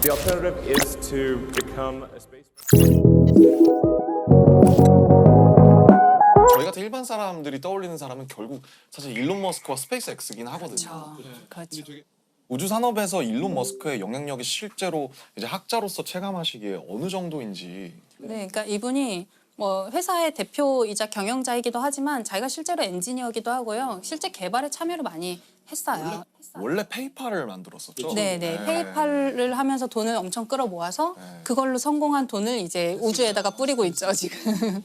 The alternative is to become a space. 저희 같은 일반 사람들이 떠올리는 사람은 결국 사실 일론 머스크와 스페이스 X긴 하거든요. 그렇죠. 우주 산업에서 일론 머스크의 영향력이 실제로 이제 학자로서 체감하시기에 어느 정도인지. 네, 그러니까 이분이 뭐 회사의 대표이자 경영자이기도 하지만 자기가 실제로 엔지니어기도 하고요. 실제 개발에 참여를 많이 했어요. 원래 페이팔을 만들었었죠. 네. 페이팔을 하면서 돈을 엄청 끌어모아서 네. 그걸로 성공한 돈을 이제 우주에다가 뿌리고 있죠, 지금.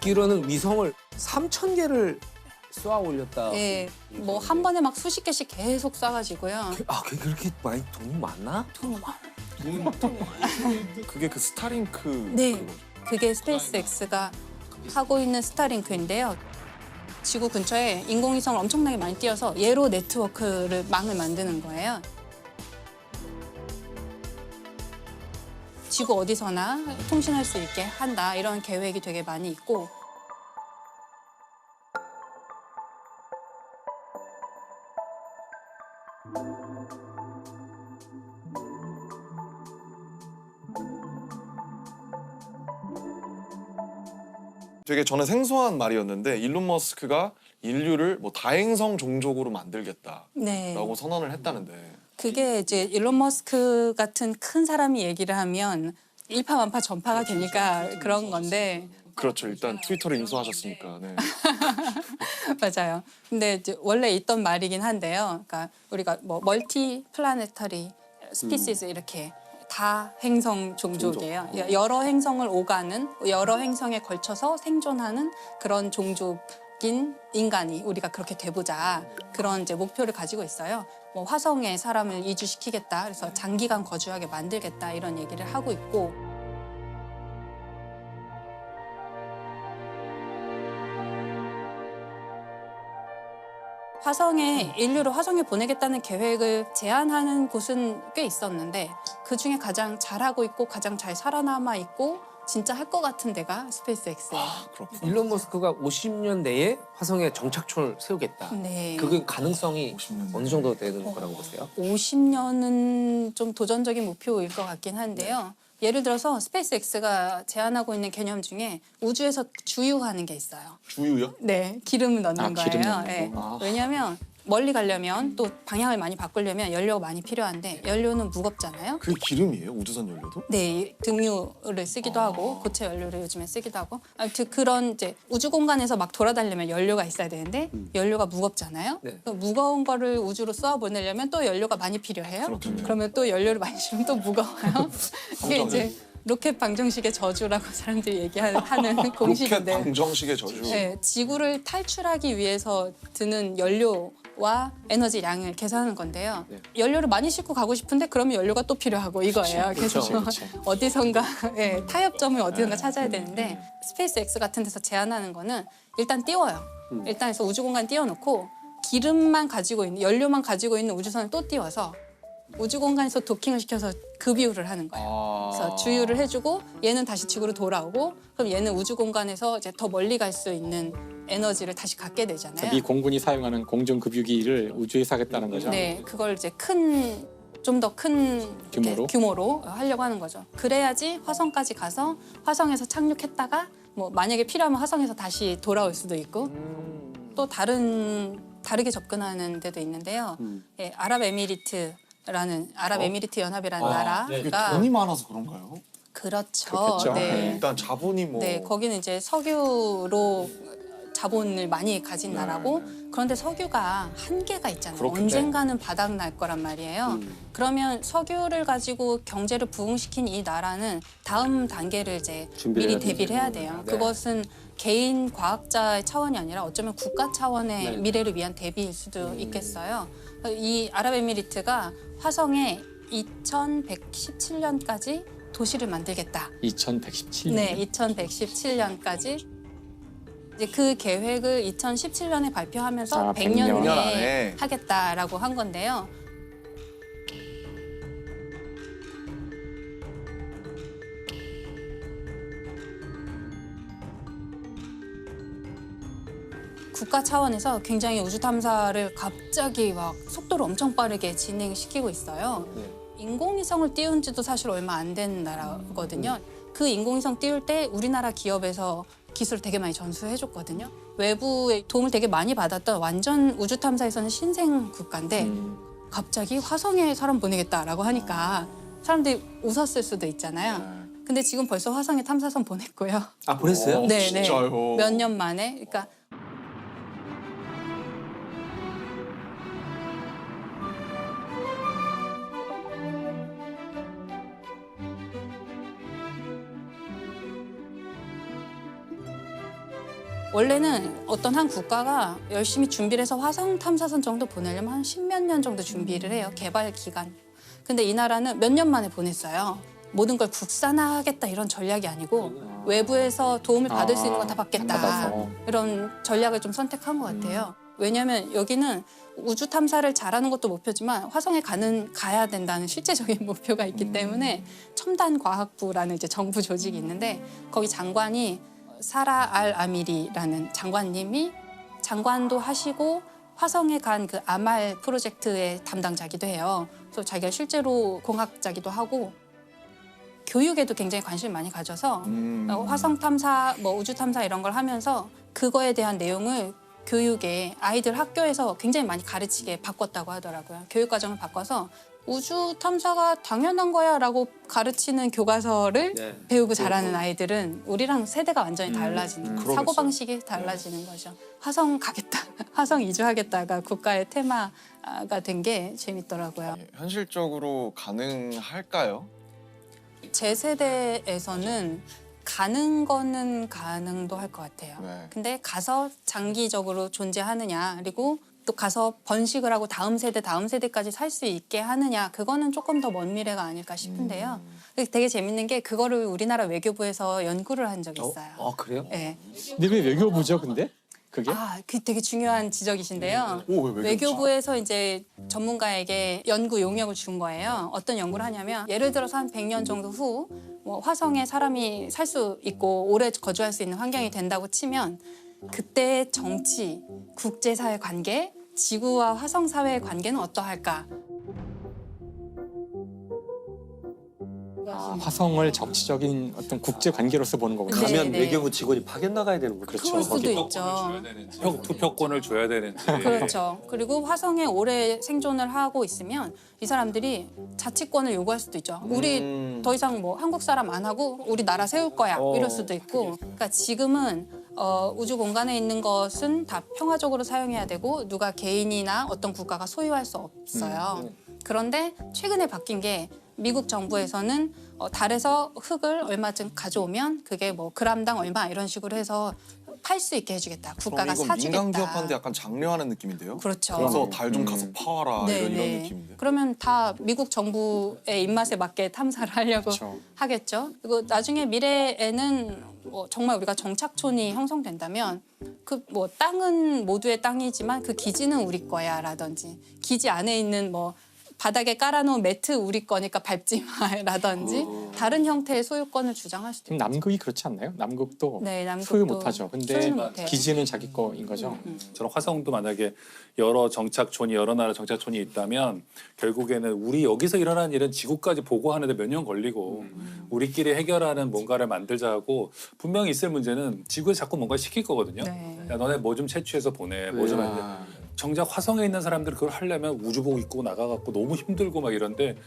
듣기로는 위성을 3,000개를 쏘아 올렸다. 예, 뭐 한 번에 막 수십 개씩 계속 쏴가지고요. 아, 그게 그렇게 많이 돈이 많나? 그게 그 스타링크. 네, 그거죠. 그게 스페이스 X가 하고 있는 스타링크인데요. 지구 근처에 인공위성을 엄청나게 많이 띄워서 얘로 네트워크를 망을 만드는 거예요. 지구 어디서나 통신할 수 있게 한다 이런 계획이 되게 많이 있고 되게 저는 생소한 말이었는데 일론 머스크가 인류를 뭐 다행성 종족으로 만들겠다라고 네. 선언을 했다는데. 그게 이제 일론 머스크 같은 큰 사람이 얘기를 하면 일파만파 전파가 되니까 그런 건데 그렇죠. 일단 트위터를 인수하셨으니까. 네. 맞아요. 근데 이제 원래 있던 말이긴 한데요. 그러니까 우리가 뭐 멀티 플라네터리 스피시스 이렇게 다 행성 종족이에요. 여러 행성을 오가는 여러 행성에 걸쳐서 생존하는 그런 종족인 인간이 우리가 그렇게 돼보자 그런 이제 목표를 가지고 있어요. 뭐 화성에 사람을 이주시키겠다. 그래서 장기간 거주하게 만들겠다 이런 얘기를 하고 있고. 인류를 화성에 보내겠다는 계획을 제안하는 곳은 꽤 있었는데 그중에 가장 잘하고 있고 가장 잘 살아남아 있고 진짜 할 것 같은 데가 스페이스 X예요. 그렇구나. 일론 머스크가 50년 내에 화성에 정착촌을 세우겠다. 네. 그게 가능성이 50년 어느 정도 되는 거라고 보세요? 50년은 좀 도전적인 목표일 것 같긴 한데요. 예를 들어서 스페이스 X가 제안하고 있는 개념 중에 우주에서 주유하는 게 있어요. 주유요? 네, 기름을 넣는 거예요. 기름 넣는 네. 거. 왜냐하면 멀리 가려면 또 방향을 많이 바꾸려면 연료가 많이 필요한데 연료는 무겁잖아요. 그게 기름이에요? 우주선 연료도? 네, 등유를 쓰기도 하고 고체 연료를 요즘에 쓰기도 하고 아무튼 그런 이제 우주 공간에서 막 돌아다니려면 연료가 있어야 되는데 연료가 무겁잖아요. 네. 그 무거운 거를 우주로 쏘아 보내려면 또 연료가 많이 필요해요. 그렇겠네요. 그러면 또 연료를 많이 주면 또 무거워요. 이게 이제 로켓 방정식의 저주라고 사람들이 얘기하는 로켓 공식인데 방정식의 저주. 네, 지구를 탈출하기 위해서 드는 연료와 에너지 양을 계산하는 건데요. 네. 연료를 많이 싣고 가고 싶은데 그러면 연료가 또 필요하고 이거예요. 그래서 어디선가 타협점을 어디선가 찾아야 되는데 스페이스 X 같은 데서 제안하는 거는 일단 띄워요. 일단 해서 우주공간 띄워놓고 기름만 가지고 있는 연료만 가지고 있는 우주선을 또 띄워서 우주공간에서 도킹을 시켜서 급유를 하는 거예요. 그래서 주유를 해주고 얘는 다시 지구로 돌아오고 그럼 얘는 우주공간에서 이제 더 멀리 갈 수 있는 에너지를 다시 갖게 되잖아요. 미 공군이 사용하는 공중급유기를 우주에서 하겠다는 거죠. 네, 그걸 이제 좀 더 큰 규모로 하려고 하는 거죠. 그래야지 화성까지 가서 화성에서 착륙했다가 뭐 만약에 필요하면 화성에서 다시 돌아올 수도 있고 또 다르게 접근하는 데도 있는데요. 예, 아랍에미리트 연합이라는 그게 나라가 돈이 많아서 그런가요? 그렇죠. 그렇겠죠. 네. 일단 자본이 뭐. 네, 거기는 이제 석유로 자본을 많이 가진 나라고 그런데 석유가 한계가 있잖아요. 그렇겠죠. 언젠가는 바닥 날 거란 말이에요. 그러면 석유를 가지고 경제를 부흥시킨 이 나라는 다음 단계를 이제 미리 대비를 해야 돼요. 네. 그것은 개인 과학자의 차원이 아니라 어쩌면 국가 차원의 미래를 위한 대비일 수도 있겠어요. 이 아랍에미리트가 화성에 2117년까지 도시를 만들겠다. 2117년. 네, 2117년까지 이제 그 계획을 2017년에 발표하면서 아, 100년 100년 내에 안에. 하겠다라고 한 건데요. 국가 차원에서 굉장히 우주 탐사를 갑자기 막 속도를 엄청 빠르게 진행시키고 있어요. 인공위성을 띄운 지도 사실 얼마 안 된 나라거든요. 그 인공위성 띄울 때 우리나라 기업에서 기술을 되게 많이 전수해줬거든요. 외부의 도움을 되게 많이 받았던 완전 우주 탐사에서는 신생 국가인데 갑자기 화성에 사람 보내겠다라고 하니까 사람들이 웃었을 수도 있잖아요. 근데 지금 벌써 화성에 탐사선 보냈고요. 아 보냈어요? 네, 진짜요? 몇 년 만에. 그러니까 원래는 어떤 한 국가가 열심히 준비를 해서 화성 탐사선 정도 보내려면 한 10몇 년 정도 준비를 해요. 개발 기간. 근데 이 나라는 몇 년 만에 보냈어요. 모든 걸 국산화하겠다 이런 전략이 아니고 외부에서 도움을 받을 수 있는 건 다 받겠다. 받아서. 이런 전략을 좀 선택한 것 같아요. 왜냐하면 여기는 우주 탐사를 잘하는 것도 목표지만 화성에 가야 된다는 실제적인 목표가 있기 때문에 첨단 과학부라는 이제 정부 조직이 있는데 거기 장관이 사라 알 아미리라는 장관님이 장관도 하시고 화성에 간 그 아말 프로젝트의 담당자기도 해요. 그래서 자기가 실제로 공학자기도 하고 교육에도 굉장히 관심을 많이 가져서 화성 탐사, 뭐 우주 탐사 이런 걸 하면서 그거에 대한 내용을 교육에 아이들 학교에서 굉장히 많이 가르치게 바꿨다고 하더라고요. 교육 과정을 바꿔서 우주 탐사가 당연한 거야라고 가르치는 교과서를 네. 배우고 자라는 아이들은 우리랑 세대가 완전히 달라지는 거예요. 그러겠어요. 사고 방식이 달라지는 거죠. 화성 가겠다, 화성 이주하겠다가 국가의 테마가 된 게 재밌더라고요. 현실적으로 가능할까요? 제 세대에서는 가는 거는 가능도 할 것 같아요. 네. 근데 가서 장기적으로 존재하느냐 그리고 또 가서 번식을 하고 다음 세대까지 살 수 있게 하느냐 그거는 조금 더 먼 미래가 아닐까 싶은데요. 되게 재밌는 게 그거를 우리나라 외교부에서 연구를 한 적이 있어요. 아 그래요? 네. 근데 왜 외교부죠, 근데? 그게? 그 되게 중요한 지적이신데요. 오, 왜 외교부에서 이제 전문가에게 연구 용역을 준 거예요. 어떤 연구를 하냐면 예를 들어서 한 100년 정도 후 뭐 화성에 사람이 살 수 있고 오래 거주할 수 있는 환경이 된다고 치면 그때의 정치, 국제사회 관계, 지구와 화성 사회의 관계는 어떠할까? 화성을 정치적인 어떤 국제 관계로서 보는 거군요. 네, 가면 네. 외교부 직원이 파견 나가야 되는 거죠. 그럴 수도 있죠. 투표권을 줘야 되는지. 그렇죠. 그리고 화성에 오래 생존을 하고 있으면 이 사람들이 자치권을 요구할 수도 있죠. 우리 더 이상 뭐 한국 사람 안 하고 우리 나라 세울 거야 이럴 수도 있고. 그러니까 지금은 우주 공간에 있는 것은 다 평화적으로 사용해야 되고 누가 개인이나 어떤 국가가 소유할 수 없어요. 그런데 최근에 바뀐 게 미국 정부에서는 달에서 흙을 얼마쯤 가져오면 그게 뭐 그람당 얼마 이런 식으로 해서 팔 수 있게 해주겠다. 국가가 그럼 이건 사주겠다. 민간 기업한테 약간 장려하는 느낌인데요? 그렇죠. 그래서 달 좀 가서 파와라 이런 느낌인데. 그러면 다 미국 정부의 입맛에 맞게 탐사를 하려고 그렇죠. 하겠죠. 그리고 나중에 미래에는 정말 우리가 정착촌이 형성된다면 그 뭐 땅은 모두의 땅이지만 그 기지는 우리 거야라든지 기지 안에 있는 뭐 바닥에 깔아놓은 매트 우리 거니까 밟지 마라든지 다른 형태의 소유권을 주장할 수도 지금 있죠. 남극이 그렇지 않나요? 남극도 네, 남극도 소유 못하죠. 근데 소유는 못해요. 기지는 자기 거인 거죠. 저런 화성도 만약에 여러 정착촌이 여러 나라 정착촌이 있다면 결국에는 우리 여기서 일어나는 일은 지구까지 보고하는데 몇 년 걸리고 우리끼리 해결하는 뭔가를 만들자 하고 분명히 있을 문제는 지구에 자꾸 뭔가 시킬 거거든요. 네. 야 너네 뭐 좀 채취해서 보내. 뭐 좀 해. 정작 화성에 있는 사람들 그걸 하려면 우주복 입고 나가갖고 너무 힘들고 막 이런데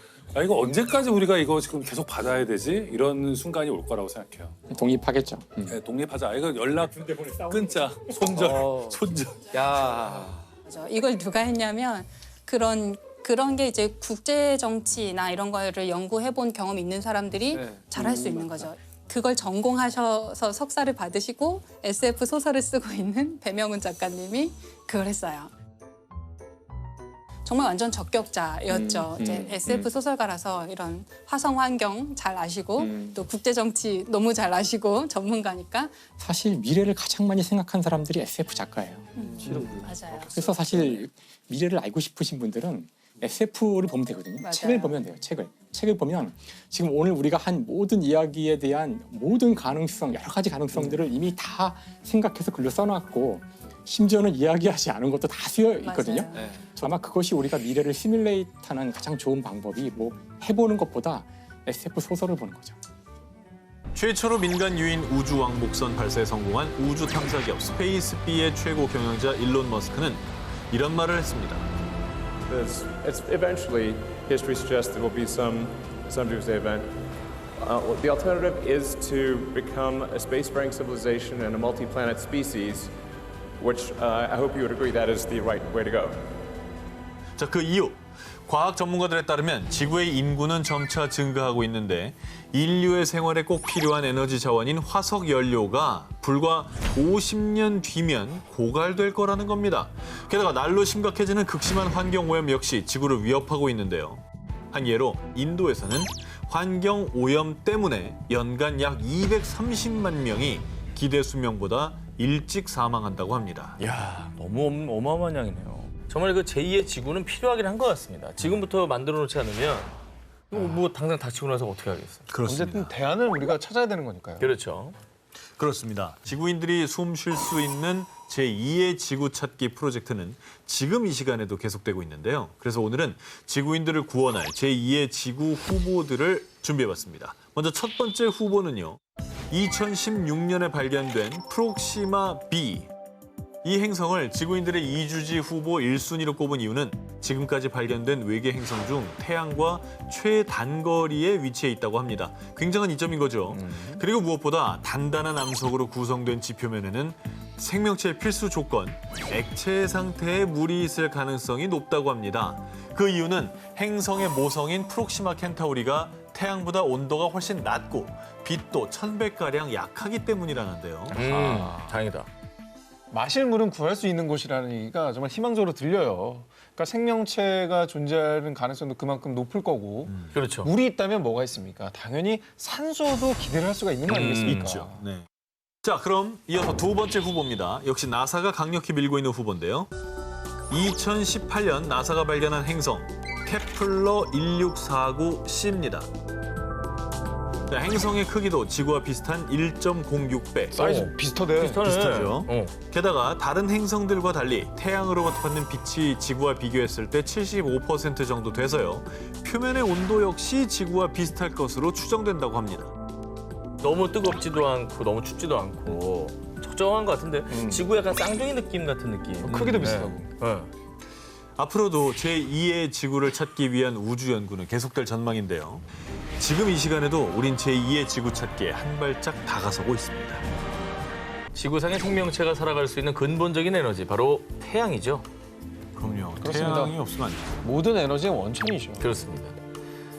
이거 언제까지 우리가 이거 지금 계속 받아야 되지? 이런 순간이 올 거라고 생각해요. 독립하겠죠. 네, 독립하자. 이거 연락 끊자. 손절. 야. 그죠. 이걸 누가 했냐면 그런 게 이제 국제 정치나 이런 거를 연구해 본 경험 있는 사람들이 네. 잘할 수 있는 거죠. 그걸 전공하셔서 석사를 받으시고 SF 소설을 쓰고 있는 배명훈 작가님이 그걸 했어요. 정말 완전 적격자였죠. 이제 SF 소설가라서 이런 화성 환경 잘 아시고 또 국제 정치 너무 잘 아시고 전문가니까 사실 미래를 가장 많이 생각한 사람들이 SF 작가예요. 맞아요. 그래서 사실 미래를 알고 싶으신 분들은 SF를 보면 되거든요. 맞아요. 책을 보면 돼요. 책을 보면 지금 오늘 우리가 한 모든 이야기에 대한 모든 가능성, 여러 가지 가능성들을 이미 다 생각해서 글로 써놨고 심지어는 이야기하지 않은 것도 다 쓰여 있거든요. 맞아요. 네. 아마 그것이 우리가 미래를 시뮬레이트하는 가장 좋은 방법이 뭐 해보는 것보다 SF 소설을 보는 거죠. 최초로 민간 유인 우주 왕복선 발사에 성공한 우주 탐사 기업 스페이스B의 최고 경영자 일론 머스크는 이런 말을 했습니다. It's eventually, history suggests there will be some doomsday event. The alternative is to become a spacefaring civilization and a multi-planet species, which I hope you would agree that is the right way to go. 자, 그 이유. 과학 전문가들에 따르면 지구의 인구는 점차 증가하고 있는데 인류의 생활에 꼭 필요한 에너지 자원인 화석 연료가 불과 50년 뒤면 고갈될 거라는 겁니다. 게다가 날로 심각해지는 극심한 환경 오염 역시 지구를 위협하고 있는데요. 한 예로 인도에서는 환경 오염 때문에 연간 약 230만 명이 기대 수명보다 일찍 사망한다고 합니다. 야, 너무 어마어마한 양이네요. 정말 그 제2의 지구는 필요하긴 한 것 같습니다. 지금부터 만들어 놓지 않으면 뭐 당장 닥치고 나서 어떻게 하겠어요? 어쨌든 대안을 우리가 찾아야 되는 거니까요. 그렇죠. 그렇습니다. 지구인들이 숨 쉴 수 있는 제2의 지구 찾기 프로젝트는 지금 이 시간에도 계속되고 있는데요. 그래서 오늘은 지구인들을 구원할 제2의 지구 후보들을 준비해봤습니다. 먼저 첫 번째 후보는요. 2016년에 발견된 프록시마 B. 이 행성을 지구인들의 이주지 후보 1순위로 꼽은 이유는 지금까지 발견된 외계 행성 중 태양과 최단거리에 위치해 있다고 합니다. 굉장한 이점인 거죠. 그리고 무엇보다 단단한 암석으로 구성된 지표면에는 생명체의 필수 조건, 액체 상태의 물이 있을 가능성이 높다고 합니다. 그 이유는 행성의 모성인 프록시마 켄타우리가 태양보다 온도가 훨씬 낮고 빛도 1000배가량 약하기 때문이라는데요. 다행이다. 마실 물은 구할 수 있는 곳이라는 얘기가 정말 희망적으로 들려요. 그러니까 생명체가 존재하는 가능성도 그만큼 높을 거고 그렇죠. 물이 있다면 뭐가 있습니까? 당연히 산소도 기대를 할 수가 있는 거 아니겠습니까? 있죠. 네. 자, 그럼 이어서 두 번째 후보입니다. 역시 나사가 강력히 밀고 있는 후보인데요. 2018년 나사가 발견한 행성 케플러 1649c입니다. 자, 행성의 크기도 지구와 비슷한 1.06배. 사이즈 비슷하대. 비슷하죠. 게다가 다른 행성들과 달리 태양으로부터 받는 빛이 지구와 비교했을 때 75% 정도 돼서요. 표면의 온도 역시 지구와 비슷할 것으로 추정된다고 합니다. 너무 뜨겁지도 않고 너무 춥지도 않고 적정한 것 같은데 지구 약간 쌍둥이 느낌 같은 느낌. 크기도 비슷하고. 네. 앞으로도 제2의 지구를 찾기 위한 우주 연구는 계속될 전망인데요. 지금 이 시간에도 우린 제2의 지구 찾기에 한 발짝 다가서고 있습니다. 지구상의 생명체가 살아갈 수 있는 근본적인 에너지 바로 태양이죠. 그럼요. 그렇습니다. 태양이 없으면 안 돼요. 모든 에너지의 원천이죠. 그렇습니다.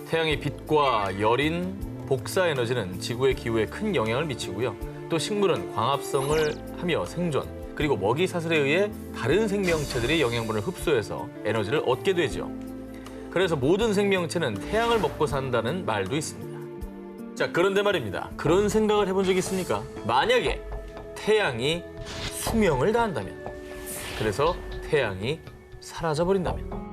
태양의 빛과 열인, 복사 에너지는 지구의 기후에 큰 영향을 미치고요. 또 식물은 광합성을 하며 생존, 그리고 먹이 사슬에 의해 다른 생명체들이 영양분을 흡수해서 에너지를 얻게 되죠. 그래서 모든 생명체는 태양을 먹고 산다는 말도 있습니다. 자, 그런데 말입니다. 그런 생각을 해본 적 있습니까? 만약에 태양이 수명을 다한다면, 그래서 태양이 사라져버린다면.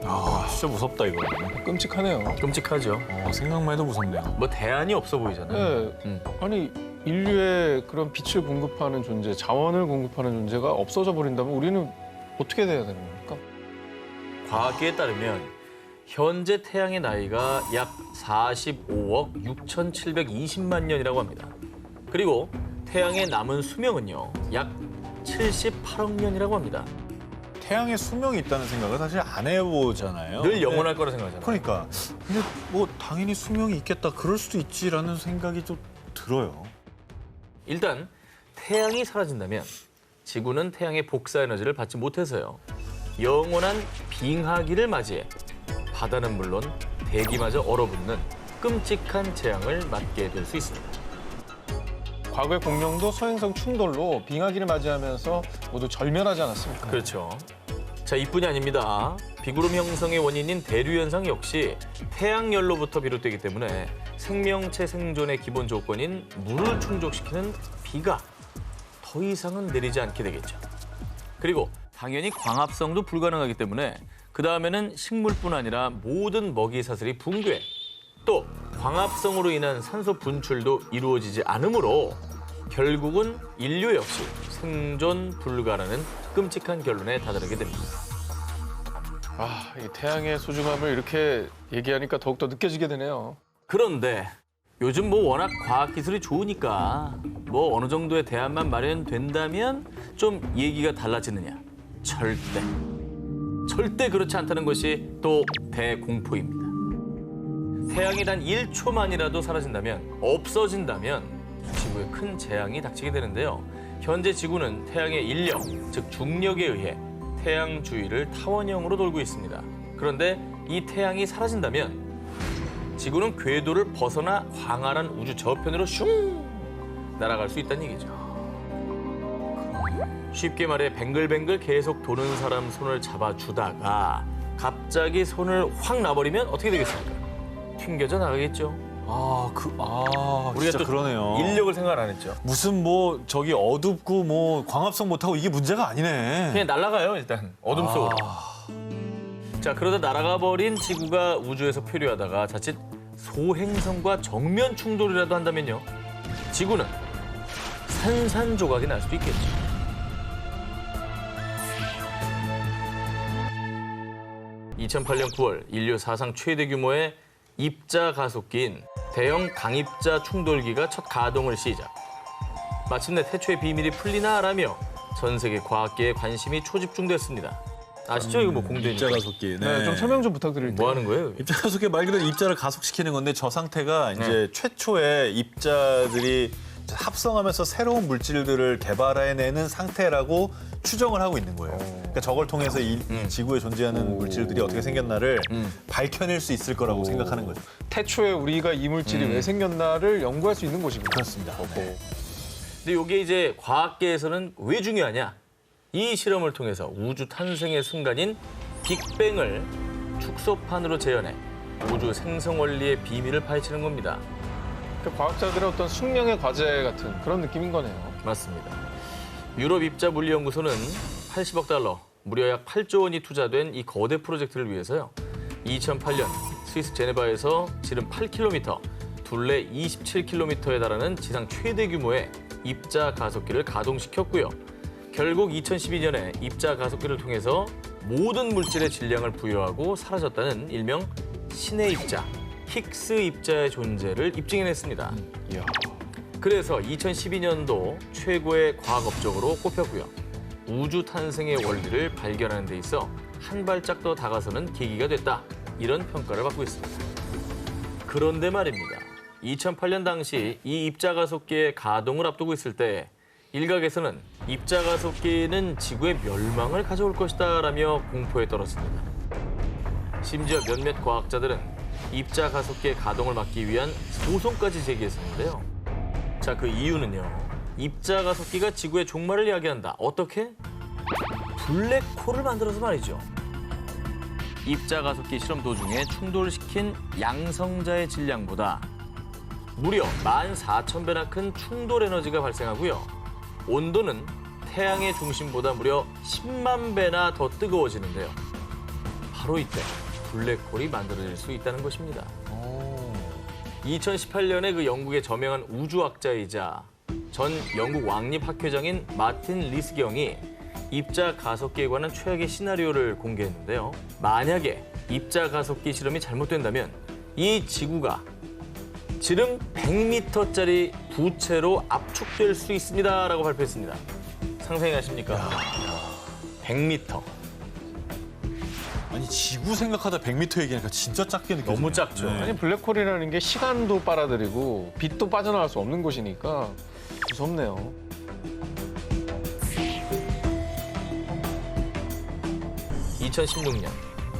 아, 진짜 무섭다 이거. 끔찍하네요. 끔찍하죠. 생각만 해도 무섭네요. 뭐 대안이 없어 보이잖아요. 네. 아니 인류의 그런 빛을 공급하는 존재, 자원을 공급하는 존재가 없어져 버린다면 우리는 어떻게 돼야 되는 겁니까? 과학계에 따르면 현재 태양의 나이가 약 45억 6,720만 년이라고 합니다. 그리고 태양의 남은 수명은요, 약 78억 년이라고 합니다. 태양에 수명이 있다는 생각을 사실 안 해보잖아요. 늘 영원할 거라 생각하잖아요. 그러니까. 근데 뭐 당연히 수명이 있겠다. 그럴 수도 있지라는 생각이 좀 들어요. 일단 태양이 사라진다면 지구는 태양의 복사 에너지를 받지 못해서요. 영원한 빙하기를 맞이해 바다는 물론 대기마저 얼어붙는 끔찍한 재앙을 맞게 될 수 있습니다. 과거의 공룡도 소행성 충돌로 빙하기를 맞이하면서 모두 절멸하지 않았습니까? 그렇죠. 자, 이뿐이 아닙니다. 비구름 형성의 원인인 대류 현상 역시 태양열로부터 비롯되기 때문에 생명체 생존의 기본 조건인 물을 충족시키는 비가 더 이상은 내리지 않게 되겠죠. 그리고 당연히 광합성도 불가능하기 때문에 그 다음에는 식물뿐 아니라 모든 먹이 사슬이 붕괴, 또 광합성으로 인한 산소 분출도 이루어지지 않으므로 결국은 인류 역시 생존 불가라는 끔찍한 결론에 다다르게 됩니다. 아, 이 태양의 소중함을 이렇게 얘기하니까 더욱더 느껴지게 되네요. 그런데 요즘 뭐 워낙 과학기술이 좋으니까 뭐 어느 정도의 대안만 마련된다면 좀 얘기가 달라지느냐? 절대 그렇지 않다는 것이 또 대공포입니다. 태양이 단 1초만이라도 사라진다면, 없어진다면 지구에 큰 재앙이 닥치게 되는데요. 현재 지구는 태양의 인력, 즉 중력에 의해 태양 주위를 타원형으로 돌고 있습니다. 그런데 이 태양이 사라진다면 지구는 궤도를 벗어나 광활한 우주 저편으로 슝 날아갈 수 있다는 얘기죠. 쉽게 말해 뱅글뱅글 계속 도는 사람 손을 잡아주다가 갑자기 손을 확 놔버리면 어떻게 되겠습니까? 튕겨져 나가겠죠. 우리가 진짜 또 그러네요. 인력을 생각 안 했죠. 무슨 뭐 저기 어둡고 뭐 광합성 못하고 이게 문제가 아니네. 그냥 날아가요, 일단. 어둠 속으로. 자, 그러다 날아가 버린 지구가 우주에서 표류하다가 자칫 소행성과 정면 충돌이라도 한다면요. 지구는 산산조각이 날 수도 있겠죠. (2008년 9월) 인류 사상 최대 규모의 입자 가속기인 대형 강입자 충돌기가 첫 가동을 시작. 마침내 태초의 비밀이 풀리나라며 전 세계 과학계의 관심이 초집중됐습니다. 아시죠? 이거 뭐 공대 입자 가속기. 네, 좀 설명 좀 부탁드릴게요. 뭐 하는 거예요? 입자 가속기 말 그대로 입자를 가속시키는 건데 저 상태가 이제 최초의 입자들이 합성하면서 새로운 물질들을 개발해내는 상태라고 추정을 하고 있는 거예요. 그러니까 저걸 통해서 이 지구에 존재하는 물질들이 어떻게 생겼나를 밝혀낼 수 있을 거라고 생각하는 거죠. 태초에 우리가 이 물질이 왜 생겼나를 연구할 수 있는 곳이군요. 그렇습니다. 네. 근데 이게 이제 과학계에서는 왜 중요하냐? 이 실험을 통해서 우주 탄생의 순간인 빅뱅을 축소판으로 재현해 우주 생성 원리의 비밀을 파헤치는 겁니다. 과학자들의 어떤 숙명의 과제 같은 그런 느낌인 거네요. 맞습니다. 유럽 입자 물리연구소는 80억 달러, 무려 약 8조 원이 투자된 이 거대 프로젝트를 위해서요. 2008년 스위스 제네바에서 지름 8km, 둘레 27km에 달하는 지상 최대 규모의 입자 가속기를 가동시켰고요. 결국 2012년에 입자 가속기를 통해서 모든 물질의 질량을 부여하고 사라졌다는 일명 신의 입자, 힉스 입자의 존재를 입증해냈습니다. 그래서 2012년도 최고의 과학 업적으로 꼽혔고요. 우주 탄생의 원리를 발견하는 데 있어 한 발짝 더 다가서는 계기가 됐다. 이런 평가를 받고 있습니다. 그런데 말입니다. 2008년 당시 이 입자 가속기의 가동을 앞두고 있을 때 일각에서는 입자 가속기는 지구의 멸망을 가져올 것이다라며 공포에 떨었습니다. 심지어 몇몇 과학자들은 입자 가속기의 가동을 막기 위한 소송까지 제기했었는데요. 자, 그 이유는요. 입자 가속기가 지구의 종말을 이야기한다. 어떻게? 블랙홀을 만들어서 말이죠. 입자 가속기 실험 도중에 충돌시킨 양성자의 질량보다 무려 14,000배나 큰 충돌 에너지가 발생하고요. 온도는 태양의 중심보다 무려 10만 배나 더 뜨거워지는데요. 바로 이때 블랙홀이 만들어질 수 있다는 것입니다. 2018년에 그 영국의 저명한 우주학자이자 전 영국 왕립학회장인 마틴 리스경이 입자 가속기에 관한 최악의 시나리오를 공개했는데요. 만약에 입자 가속기 실험이 잘못된다면 이 지구가 지름 100m짜리 부채로 압축될 수 있습니다라고 발표했습니다. 상상이 가십니까? 100m. 아니 지구 생각하다 100m 얘기하니까 진짜 작게 느껴져요. 너무 작죠. 네. 아니 블랙홀이라는 게 시간도 빨아들이고 빛도 빠져나갈 수 없는 곳이니까 무섭네요. (2016년)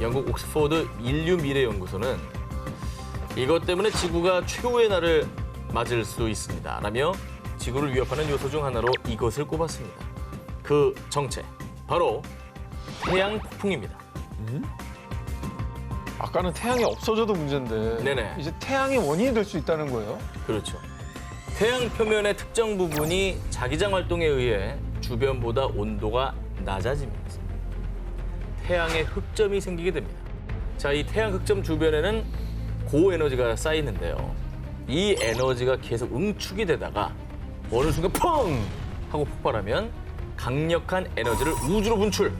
영국 옥스포드 인류미래연구소는 이것 때문에 지구가 최후의 날을 맞을 수 있습니다. 라며 지구를 위협하는 요소 중 하나로 이것을 꼽았습니다. 그 정체, 바로 태양 폭풍입니다. 아까는 태양이 없어져도 문제인데 네네. 이제 태양이 원인이 될 수 있다는 거예요? 그렇죠. 태양 표면의 특정 부분이 자기장 활동에 의해 주변보다 온도가 낮아집니다. 태양의 흑점이 생기게 됩니다. 자, 이 태양 흑점 주변에는 고에너지가 쌓이는데요. 이 에너지가 계속 응축이 되다가 어느 순간 펑! 하고 폭발하면 강력한 에너지를 우주로 분출.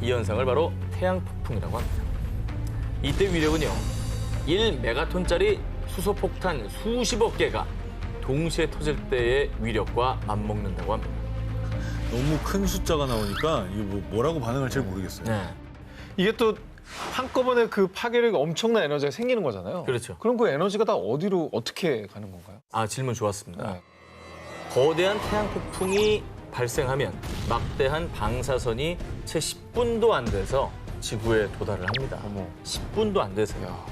이 현상을 바로 태양 폭풍이라고 합니다. 이때 위력은요, 1메가톤짜리 수소폭탄 수십억 개가 동시에 터질 때의 위력과 맞먹는다고 합니다. 너무 큰 숫자가 나오니까 이게 뭐라고 반응을 잘 모르겠어요. 네. 이게 또 한꺼번에 그 파괴력이 엄청난 에너지가 생기는 거잖아요. 그렇죠. 그럼 그 에너지가 다 어디로 어떻게 가는 건가요? 아, 질문 좋았습니다. 네. 거대한 태양 폭풍이 발생하면 막대한 방사선이 채 10분도 안 돼서 지구에 도달을 합니다. 어머. 10분도 안 돼서요.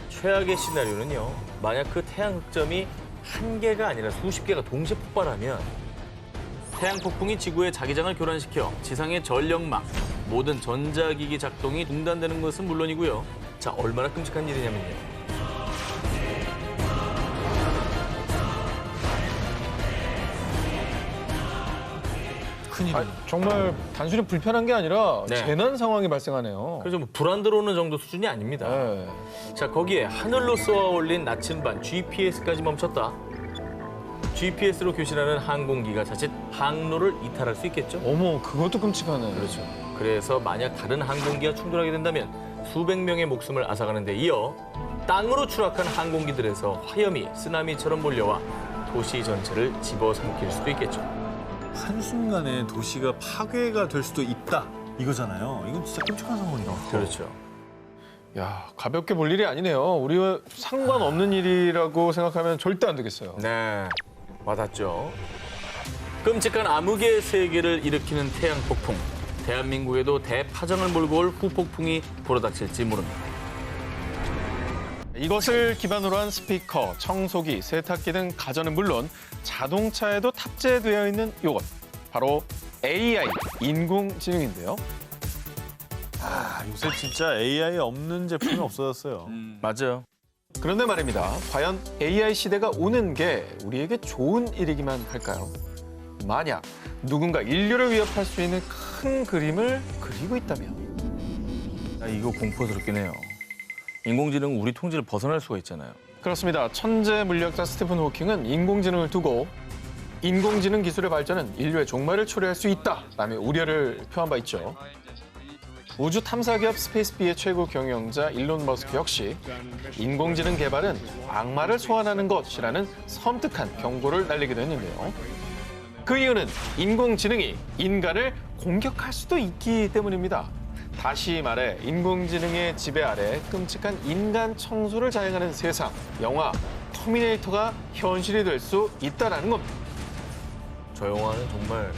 최악의 시나리오는요. 만약 그 태양 흑점이 한 개가 아니라 수십 개가 동시에 폭발하면 태양 폭풍이 지구의 자기장을 교란시켜 지상의 전력망, 모든 전자기기 작동이 중단되는 것은 물론이고요. 자, 얼마나 끔찍한 일이냐면요. 큰일이. 정말 단순히 불편한 게 아니라 네. 재난 상황이 발생하네요. 그래서 뭐 불 안 들어오는 정도 수준이 아닙니다. 네. 자, 거기에 하늘로 쏘아 올린 나침반 GPS까지 멈췄다. GPS로 교신하는 항공기가 자칫 항로를 이탈할 수 있겠죠? 어머, 그것도 끔찍하네. 그렇죠. 그래서 만약 다른 항공기와 충돌하게 된다면 수백 명의 목숨을 앗아가는 데 이어 땅으로 추락한 항공기들에서 화염이 쓰나미처럼 몰려와 도시 전체를 집어삼킬 수도 있겠죠. 한순간에 도시가 파괴가 될 수도 있다. 이거잖아요. 이건 진짜 끔찍한 상황이다. 그렇죠. 야, 가볍게 볼 일이 아니네요. 우리와 상관없는 일이라고 생각하면 절대 안 되겠어요. 네, 와닿죠. 끔찍한 암흑의 세계를 일으키는 태양 폭풍. 대한민국에도 대파장을 몰고 올 후폭풍이 불어닥칠지 모릅니다. 이것을 기반으로 한 스피커, 청소기, 세탁기 등 가전은 물론 자동차에도 탑재되어 있는 이것. 바로 AI, 인공지능인데요. 아, 요새 진짜 AI 없는 제품이 없어졌어요. 맞아요. 그런데 말입니다. 과연 AI 시대가 오는 게 우리에게 좋은 일이기만 할까요? 만약 누군가 인류를 위협할 수 있는 큰 그림을 그리고 있다면. 아, 이거 공포스럽긴 해요. 인공지능은 우리 통제를 벗어날 수가 있잖아요. 그렇습니다. 천재 물리학자 스티븐 호킹은 인공지능을 두고 인공지능 기술의 발전은 인류의 종말을 초래할 수 있다라며 우려를 표한 바 있죠. 우주 탐사 기업 스페이스비의 최고 경영자 일론 머스크 역시 인공지능 개발은 악마를 소환하는 것이라는 섬뜩한 경고를 날리기도 했는데요. 그 이유는 인공지능이 인간을 공격할 수도 있기 때문입니다. 다시 말해 인공지능의 지배 아래 끔찍한 인간 청소를 자행하는 세상, 영화 터미네이터가 현실이 될 수 있다는 겁니다. 저 영화는 정말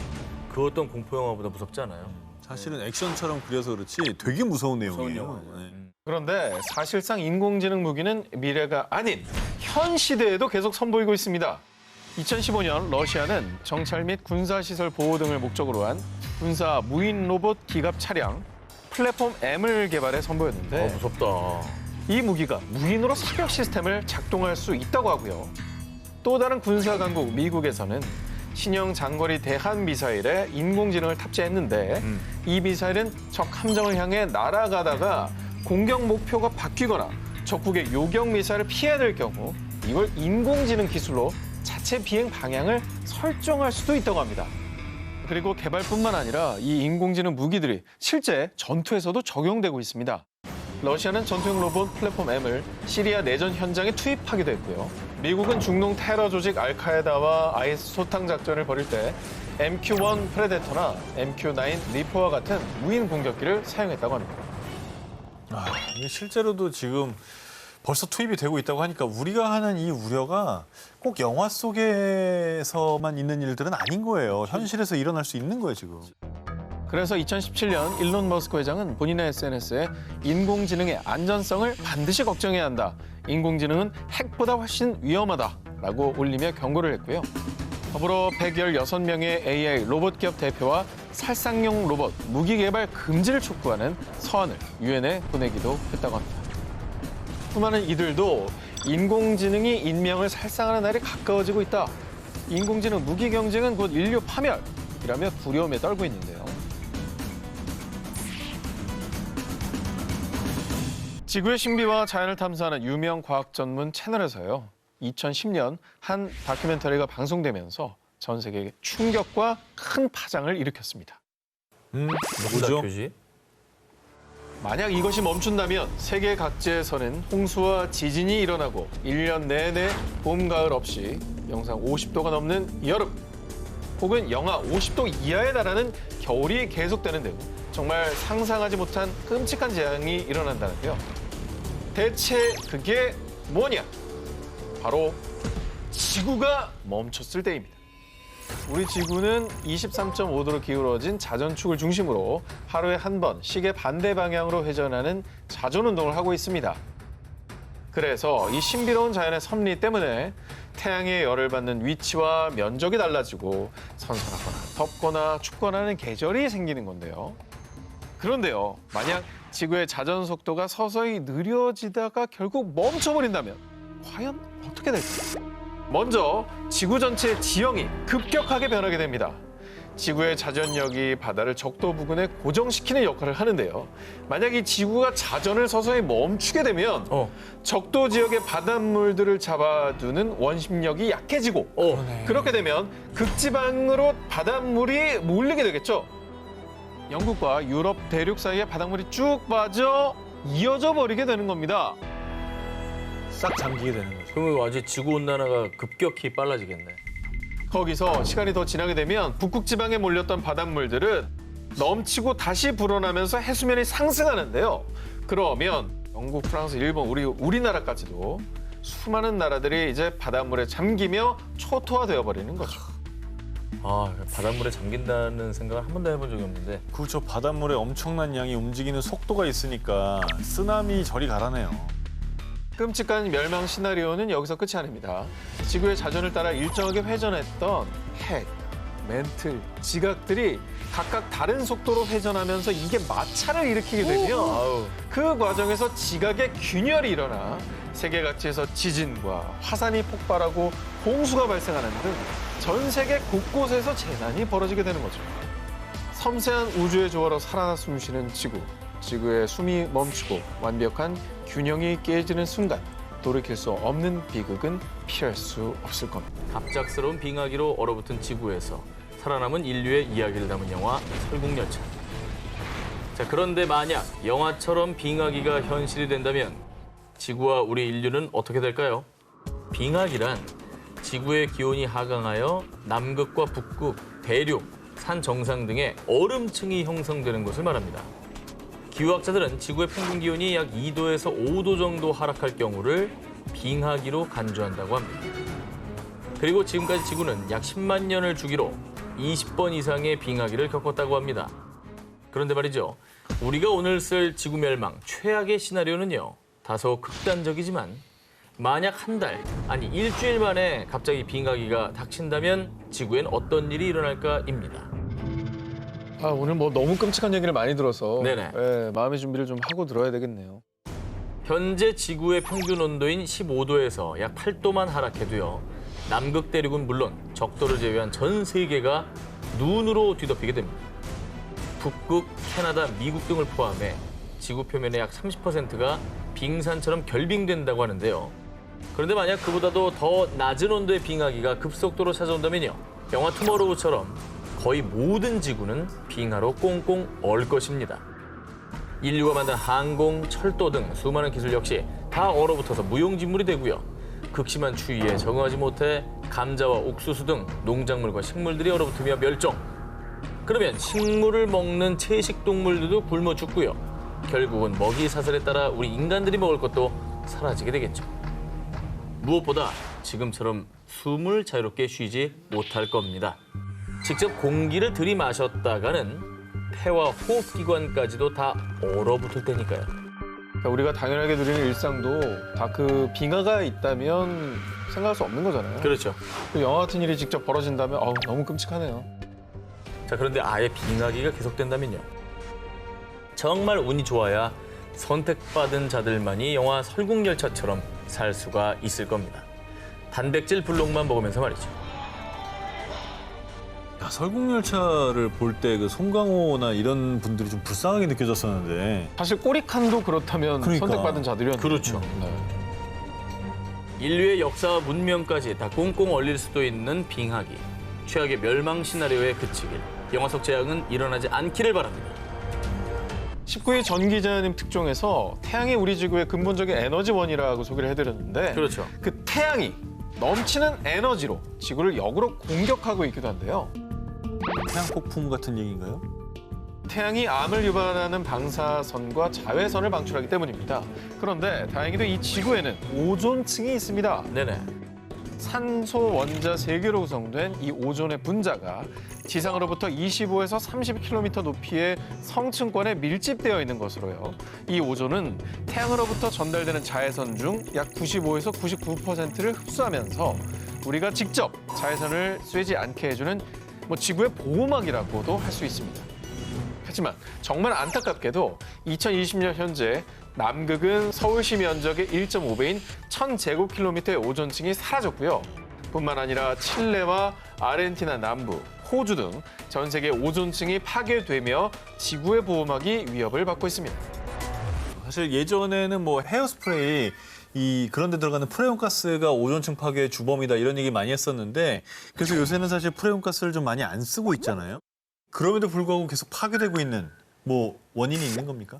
그 어떤 공포 영화보다 무섭지 않아요. 사실은 액션처럼 그려서 그렇지 되게 무서운 내용이에요. 네. 그런데 사실상 인공지능 무기는 미래가 아닌 현 시대에도 계속 선보이고 있습니다. 2015년 러시아는 정찰 및 군사시설 보호 등을 목적으로 한 군사 무인 로봇 기갑 차량 플랫폼 M을 개발해 선보였는데 무섭다. 이 무기가 무인으로 사격 시스템을 작동할 수 있다고 하고요. 또 다른 군사 강국 미국에서는 신형 장거리 대한 미사일에 인공지능을 탑재했는데 이 미사일은 적 함정을 향해 날아가다가 공격 목표가 바뀌거나 적국의 요격 미사일을 피해야 될 경우 이걸 인공지능 기술로 자체 비행 방향을 설정할 수도 있다고 합니다. 그리고 개발뿐만 아니라 이 인공지능 무기들이 실제 전투에서도 적용되고 있습니다. 러시아는 전투용 로봇 플랫폼 M을 시리아 내전 현장에 투입하기도 했고요. 미국은 중동 테러 조직 알카에다와 IS 소탕 작전을 벌일 때 MQ-1 프레데터나 MQ-9 리퍼와 같은 무인 공격기를 사용했다고 합니다. 아, 이게 실제로도 지금 벌써 투입이 되고 있다고 하니까 우리가 하는 이 우려가 꼭 영화 속에서만 있는 일들은 아닌 거예요. 현실에서 일어날 수 있는 거예요, 지금. 그래서 2017년 일론 머스크 회장은 본인의 SNS에 인공지능의 안전성을 반드시 걱정해야 한다. 인공지능은 핵보다 훨씬 위험하다라고 올리며 경고를 했고요. 더불어 116명의 AI 로봇 기업 대표와 살상용 로봇 무기 개발 금지를 촉구하는 서한을 유엔에 보내기도 했다고 합니다. 수많은 이들도 인공지능이 인명을 살상하는 날이 가까워지고 있다. 인공지능 무기 경쟁은 곧 인류 파멸이라며 두려움에 떨고 있는데요. 지구의 신비와 자연을 탐사하는 유명 과학 전문 채널에서요. 2010년 한 다큐멘터리가 방송되면서 전 세계에 충격과 큰 파장을 일으켰습니다. 뭐죠? 교지? 만약 이것이 멈춘다면 세계 각지에서는 홍수와 지진이 일어나고 1년 내내 봄, 가을 없이 영상 50도가 넘는 여름 혹은 영하 50도 이하에 달하는 겨울이 계속되는데요. 정말 상상하지 못한 끔찍한 재앙이 일어난다는데요. 대체 그게 뭐냐? 바로 지구가 멈췄을 때입니다. 우리 지구는 23.5도로 기울어진 자전축을 중심으로 하루에 한 번 시계 반대 방향으로 회전하는 자전운동을 하고 있습니다. 그래서 이 신비로운 자연의 섭리 때문에 태양의 열을 받는 위치와 면적이 달라지고 선선하거나 덥거나 춥거나 하는 계절이 생기는 건데요. 그런데요, 만약 지구의 자전 속도가 서서히 느려지다가 결국 멈춰버린다면 과연 어떻게 될까요? 먼저 지구 전체의 지형이 급격하게 변하게 됩니다. 지구의 자전력이 바다를 적도 부근에 고정시키는 역할을 하는데요. 만약 이 지구가 자전을 서서히 멈추게 되면 적도 지역의 바닷물들을 잡아두는 원심력이 약해지고 그렇게 되면 극지방으로 바닷물이 몰리게 되겠죠. 영국과 유럽 대륙 사이에 바닷물이 쭉 빠져 이어져 버리게 되는 겁니다. 싹 잠기게 되는 거죠. 그러면 아직 지구 온난화가 급격히 빨라지겠네. 거기서 시간이 더 지나게 되면 북극 지방에 몰렸던 바닷물들은 넘치고 다시 불어나면서 해수면이 상승하는데요. 그러면 영국, 프랑스, 일본, 우리나라까지도 수많은 나라들이 이제 바닷물에 잠기며 초토화되어 버리는 거죠. 아, 바닷물에 잠긴다는 생각을 한 번도 해본 적이 없는데. 그렇죠. 바닷물에 엄청난 양이 움직이는 속도가 있으니까 쓰나미 저리 가라네요. 끔찍한 멸망 시나리오는 여기서 끝이 아닙니다. 지구의 자전을 따라 일정하게 회전했던 핵, 멘틀, 지각들이 각각 다른 속도로 회전하면서 이게 마찰을 일으키게 되면 그 과정에서 지각의 균열이 일어나 세계 각지에서 지진과 화산이 폭발하고 홍수가 발생하는 등 전 세계 곳곳에서 재난이 벌어지게 되는 거죠. 섬세한 우주의 조화로 살아 숨쉬는 지구. 지구의 숨이 멈추고 완벽한 균형이 깨지는 순간 돌이킬 수 없는 비극은 피할 수 없을 겁니다. 갑작스러운 빙하기로 얼어붙은 지구에서 살아남은 인류의 이야기를 담은 영화 설국열차. 자, 그런데 만약 영화처럼 빙하기가 현실이 된다면 지구와 우리 인류는 어떻게 될까요? 빙하기란 지구의 기온이 하강하여 남극과 북극, 대륙, 산 정상 등의 얼음층이 형성되는 것을 말합니다. 기후학자들은 지구의 평균 기온이 약 2도에서 5도 정도 하락할 경우를 빙하기로 간주한다고 합니다. 그리고 지금까지 지구는 약 10만 년을 주기로 20번 이상의 빙하기를 겪었다고 합니다. 그런데 말이죠. 우리가 오늘 쓸 지구 멸망 최악의 시나리오는요. 다소 극단적이지만 만약 한 달, 아니 일주일 만에 갑자기 빙하기가 닥친다면 지구엔 어떤 일이 일어날까입니다. 아, 오늘 뭐 너무 끔찍한 얘기를 많이 들어서 네네. 예, 마음의 준비를 좀 하고 들어야 되겠네요. 현재 지구의 평균 온도인 15도에서 약 8도만 하락해도요. 남극 대륙은 물론 적도를 제외한 전 세계가 눈으로 뒤덮이게 됩니다. 북극, 캐나다, 미국 등을 포함해 지구 표면의 약 30%가 빙산처럼 결빙된다고 하는데요. 그런데 만약 그보다도 더 낮은 온도의 빙하기가 급속도로 찾아온다면요. 영화 투모로우처럼 거의 모든 지구는 빙하로 꽁꽁 얼 것입니다. 인류가 만든 항공, 철도 등 수많은 기술 역시 다 얼어붙어서 무용지물이 되고요. 극심한 추위에 적응하지 못해 감자와 옥수수 등 농작물과 식물들이 얼어붙으며 멸종. 그러면 식물을 먹는 채식 동물들도 굶어 죽고요. 결국은 먹이 사슬에 따라 우리 인간들이 먹을 것도 사라지게 되겠죠. 무엇보다 지금처럼 숨을 자유롭게 쉬지 못할 겁니다. 직접 공기를 들이마셨다가는 폐와 호흡기관까지도 다 얼어붙을 테니까요. 그러니까 우리가 당연하게 누리는 일상도 다 그 빙하가 있다면 생각할 수 없는 거잖아요. 그렇죠. 그 영화 같은 일이 직접 벌어진다면 너무 끔찍하네요. 자, 그런데 아예 빙하기가 계속된다면요. 정말 운이 좋아야 선택받은 자들만이 영화 설국열차처럼 살 수가 있을 겁니다. 단백질 블록만 먹으면서 말이죠. 야, 설국열차를 볼 때 그 송강호나 이런 분들이 좀 불쌍하게 느껴졌었는데. 사실 꼬리칸도 그렇다면 그러니까. 선택받은 자들이었는데. 그렇죠. 네. 인류의 역사와 문명까지 다 꽁꽁 얼릴 수도 있는 빙하기. 최악의 멸망 시나리오에 그치길. 영화 속 재앙은 일어나지 않기를 바랍니다. 19위 전 기자님 특종에서 태양이 우리 지구의 근본적인 에너지원이라고 소개를 해드렸는데 그렇죠. 그 태양이 넘치는 에너지로 지구를 역으로 공격하고 있기도 한데요. 태양 폭풍 같은 얘기인가요? 태양이 암을 유발하는 방사선과 자외선을 방출하기 때문입니다. 그런데 다행히도 이 지구에는 오존층이 있습니다. 네네. 산소 원자 3개로 구성된 이 오존의 분자가 지상으로부터 25에서 30km 높이의 성층권에 밀집되어 있는 것으로요. 이 오존은 태양으로부터 전달되는 자외선 중 약 95에서 99%를 흡수하면서 우리가 직접 자외선을 쐬지 않게 해주는 지구의 보호막이라고도 할 수 있습니다. 하지만 정말 안타깝게도 2020년 현재 남극은 서울시 면적의 1.5배인 1000제곱킬로미터의 오존층이 사라졌고요. 뿐만 아니라 칠레와 아르헨티나 남부, 호주 등 전 세계 오존층이 파괴되며 지구의 보호막이 위협을 받고 있습니다. 사실 예전에는 뭐 헤어스프레이 그런 데 들어가는 프레온 가스가 오존층 파괴의 주범이다 이런 얘기 많이 했었는데 그래서 요새는 사실 프레온 가스를 좀 많이 안 쓰고 있잖아요. 그럼에도 불구하고 계속 파괴되고 있는 원인이 있는 겁니까?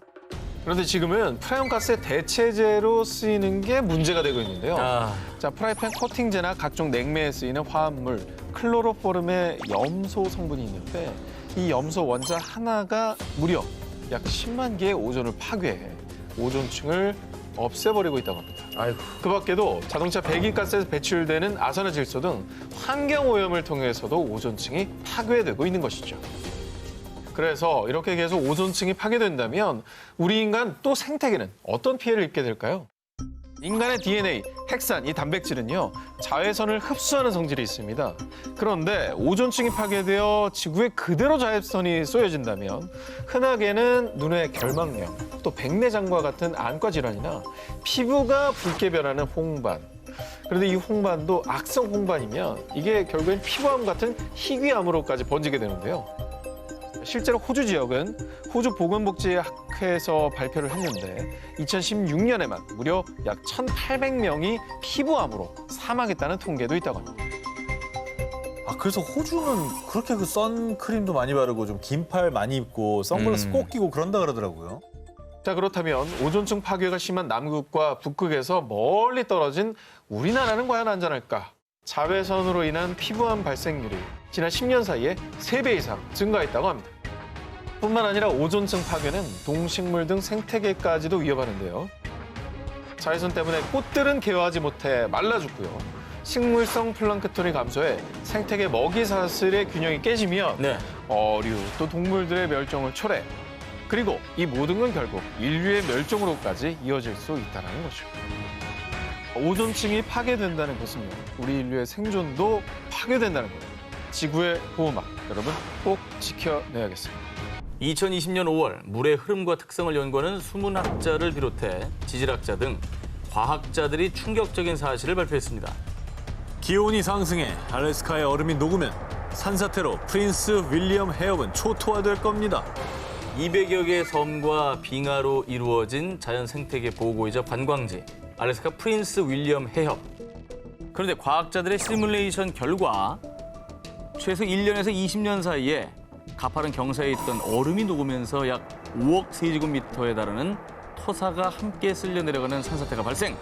그런데 지금은 프레온 가스의 대체제로 쓰이는 게 문제가 되고 있는데요. 자, 프라이팬 코팅제나 각종 냉매에 쓰이는 화합물 클로로포름에 염소 성분이 있는데 이 염소 원자 하나가 무려 약 10만 개의 오존을 파괴해 오존층을 없애버리고 있다고 합니다. 아이고. 그 밖에도 자동차 배기가스에서 배출되는 아산화질소 등 환경오염을 통해서도 오존층이 파괴되고 있는 것이죠. 그래서 이렇게 계속 오존층이 파괴된다면 우리 인간 또 생태계는 어떤 피해를 입게 될까요? 인간의 DNA, 핵산, 이 단백질은요, 자외선을 흡수하는 성질이 있습니다. 그런데 오존층이 파괴되어 지구에 그대로 자외선이 쏘여진다면 흔하게는 눈의 결막염, 또 백내장과 같은 안과 질환이나 피부가 붉게 변하는 홍반. 그런데 이 홍반도 악성 홍반이면 이게 결국엔 피부암 같은 희귀암으로까지 번지게 되는데요. 실제로 호주 지역은 호주 보건복지학회에서 발표를 했는데 2016년에만 무려 약 1,800명이 피부암으로 사망했다는 통계도 있다고 합니다. 그래서 호주는 그렇게 그 선크림도 많이 바르고 좀 긴 팔 많이 입고 선글라스 꼭 끼고 그런다 그러더라고요. 자, 그렇다면 오존층 파괴가 심한 남극과 북극에서 멀리 떨어진 우리나라는 과연 안전할까? 자외선으로 인한 피부암 발생률이 지난 10년 사이에 3배 이상 증가했다고 합니다. 뿐만 아니라 오존층 파괴는 동식물 등 생태계까지도 위협하는데요. 자외선 때문에 꽃들은 개화하지 못해 말라 죽고요. 식물성 플랑크톤이 감소해 생태계 먹이 사슬의 균형이 깨지면 네. 어류, 또 동물들의 멸종을 초래. 그리고 이 모든 건 결국 인류의 멸종으로까지 이어질 수 있다는 거죠. 오존층이 파괴된다는 것은요, 우리 인류의 생존도 파괴된다는 거예요. 지구의 보호막, 여러분 꼭 지켜내야겠습니다. 2020년 5월 물의 흐름과 특성을 연구하는 수문학자를 비롯해 지질학자 등 과학자들이 충격적인 사실을 발표했습니다. 기온이 상승해 알래스카의 얼음이 녹으면 산사태로 프린스 윌리엄 해협은 초토화될 겁니다. 200여 개의 섬과 빙하로 이루어진 자연 생태계 보호구이자 관광지 알래스카 프린스 윌리엄 해협. 그런데 과학자들의 시뮬레이션 결과 최소 1년에서 20년 사이에 가파른 경사에 있던 얼음이 녹으면서 약 5억 세제곱미터에 달하는 토사가 함께 쓸려 내려가는 산사태가 발생.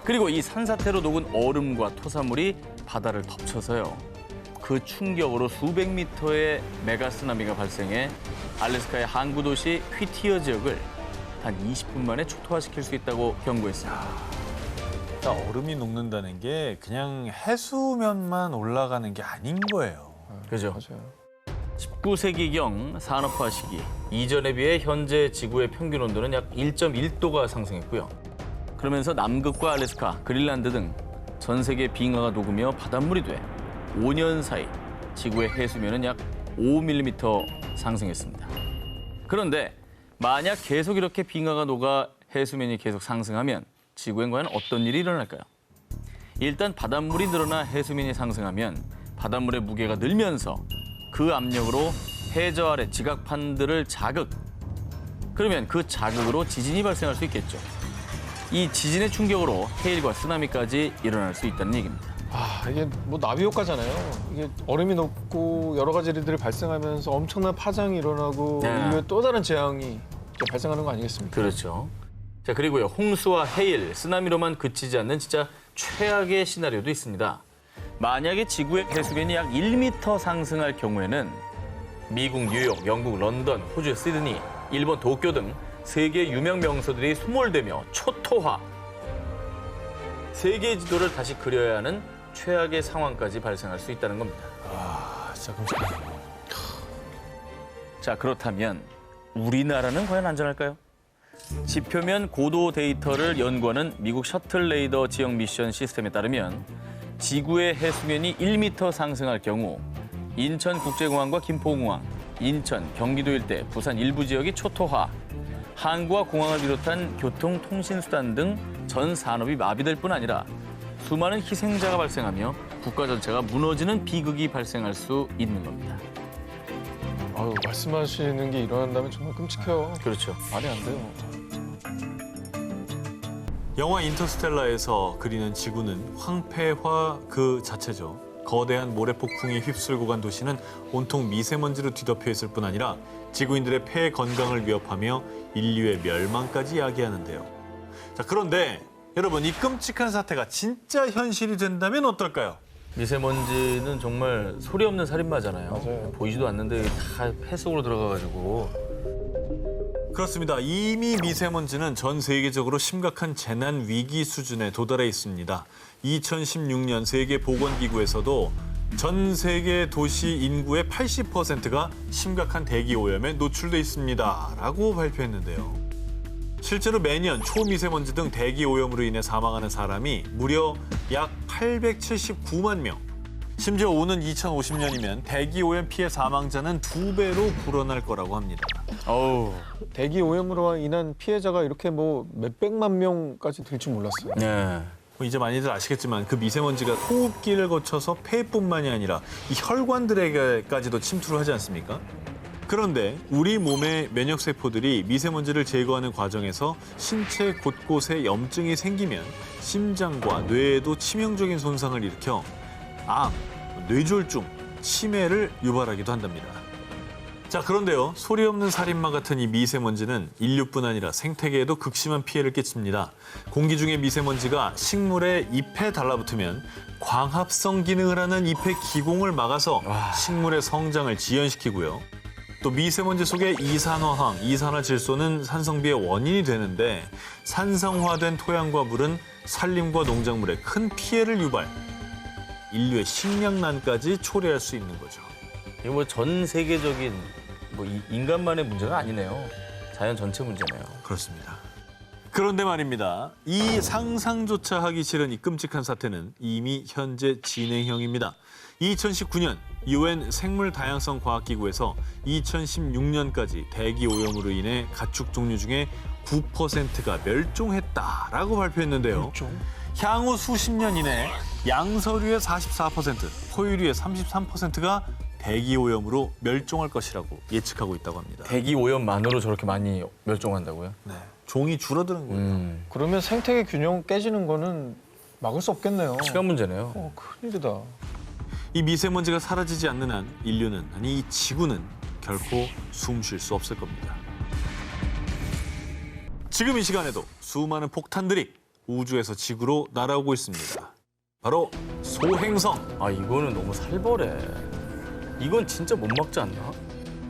그리고 이 산사태로 녹은 얼음과 토사물이 바다를 덮쳐서요. 그 충격으로 수백 미터의 메가쓰나미가 발생해 알래스카의 항구 도시 휘티어 지역을 단 20분 만에 초토화시킬 수 있다고 경고했습니다. 얼음이 녹는다는 게 그냥 해수면만 올라가는 게 아닌 거예요. 그죠? 맞아요. 19세기경 산업화 시기 이전에 비해 현재 지구의 평균 온도는 약 1.1도가 상승했고요. 그러면서 남극과 알래스카, 그린란드 등 전 세계 빙하가 녹으며 바닷물이 돼 5년 사이 지구의 해수면은 약 5mm 상승했습니다. 그런데 만약 계속 이렇게 빙하가 녹아 해수면이 계속 상승하면 지구엔 과연 어떤 일이 일어날까요? 일단 바닷물이 늘어나 해수면이 상승하면 바닷물의 무게가 늘면서 그 압력으로 해저 아래 지각판들을 자극. 그러면 그 자극으로 지진이 발생할 수 있겠죠. 이 지진의 충격으로 해일과 쓰나미까지 일어날 수 있다는 얘기입니다. 이게 뭐 나비 효과잖아요. 이게 얼음이 녹고 여러 가지 일들이 발생하면서 엄청난 파장이 일어나고 네. 인류에 또 다른 재앙이 발생하는 거 아니겠습니까? 그렇죠. 자, 그리고요. 홍수와 해일, 쓰나미로만 그치지 않는 진짜 최악의 시나리오도 있습니다. 만약에 지구의 해수면이 약 1m 상승할 경우에는 미국 뉴욕, 영국 런던, 호주 시드니, 일본 도쿄 등 세계 유명 명소들이 소몰되며 초토화. 세계 지도를 다시 그려야 하는 최악의 상황까지 발생할 수 있다는 겁니다. 진짜 끔찍하네요. 자, 그렇다면 우리나라는 과연 안전할까요? 지표면 고도 데이터를 연구하는 미국 셔틀 레이더 지형 미션 시스템에 따르면 지구의 해수면이 1m 상승할 경우 인천국제공항과 김포공항, 인천, 경기도 일대, 부산 일부 지역이 초토화, 항구와 공항을 비롯한 교통, 통신수단 등 전 산업이 마비될 뿐 아니라 수많은 희생자가 발생하며 국가 전체가 무너지는 비극이 발생할 수 있는 겁니다. 말씀하시는 게 일어난다면 정말 끔찍해요. 그렇죠. 말이 안 돼요. 영화 인터스텔라에서 그리는 지구는 황폐화 그 자체죠. 거대한 모래폭풍이 휩쓸고 간 도시는 온통 미세먼지로 뒤덮여 있을 뿐 아니라 지구인들의 폐 건강을 위협하며 인류의 멸망까지 야기하는데요. 자, 그런데 여러분, 이 끔찍한 사태가 진짜 현실이 된다면 어떨까요? 미세먼지는 정말 소리 없는 살인마잖아요. 맞아요. 보이지도 않는데 다 폐 속으로 들어가가지고. 그렇습니다. 이미 미세먼지는 전 세계적으로 심각한 재난 위기 수준에 도달해 있습니다. 2016년 세계보건기구에서도 전 세계 도시 인구의 80%가 심각한 대기 오염에 노출돼 있습니다. 라고 발표했는데요. 실제로 매년 초미세먼지 등 대기 오염으로 인해 사망하는 사람이 무려 약 879만 명. 심지어 오는 2050년이면 대기 오염 피해 사망자는 2배로 불어날 거라고 합니다. 어우. 대기 오염으로 인한 피해자가 이렇게 뭐 몇백만 명까지 될 줄 몰랐어요. 네. 이제 많이들 아시겠지만 그 미세먼지가 호흡기를 거쳐서 폐뿐만이 아니라 이 혈관들에게까지도 침투를 하지 않습니까? 그런데 우리 몸의 면역세포들이 미세먼지를 제거하는 과정에서 신체 곳곳에 염증이 생기면 심장과 뇌에도 치명적인 손상을 일으켜 암, 뇌졸중, 치매를 유발하기도 한답니다. 자, 그런데요. 소리 없는 살인마 같은 이 미세먼지는 인류뿐 아니라 생태계에도 극심한 피해를 끼칩니다. 공기 중의 미세먼지가 식물의 잎에 달라붙으면 광합성 기능을 하는 잎의 기공을 막아서 식물의 성장을 지연시키고요. 또 미세먼지 속의 이산화황, 이산화질소는 산성비의 원인이 되는데 산성화된 토양과 물은 산림과 농작물에 큰 피해를 유발, 인류의 식량난까지 초래할 수 있는 거죠. 이거 뭐 전 세계적인 뭐 인간만의 문제가 아니네요. 자연 전체 문제네요. 그렇습니다. 그런데 말입니다. 이 상상조차 하기 싫은 이 끔찍한 사태는 이미 현재 진행형입니다. 2019년 UN 생물다양성과학기구에서 2016년까지 대기 오염으로 인해 가축 종류 중에 9%가 멸종했다라고 발표했는데요. 향후 수십 년 이내 양서류의 44%, 포유류의 33%가 대기 오염으로 멸종할 것이라고 예측하고 있다고 합니다. 대기 오염만으로 저렇게 많이 멸종한다고요? 네, 종이 줄어드는 거예요. 그러면 생태계 균형 깨지는 거는 막을 수 없겠네요. 시간 문제네요. 큰일이다. 이 미세먼지가 사라지지 않는 한 인류는, 아니 이 지구는 결코 숨 쉴 수 없을 겁니다. 지금 이 시간에도 수많은 폭탄들이 우주에서 지구로 날아오고 있습니다. 바로 소행성. 아, 이거는 너무 살벌해. 이건 진짜 못 막지 않나?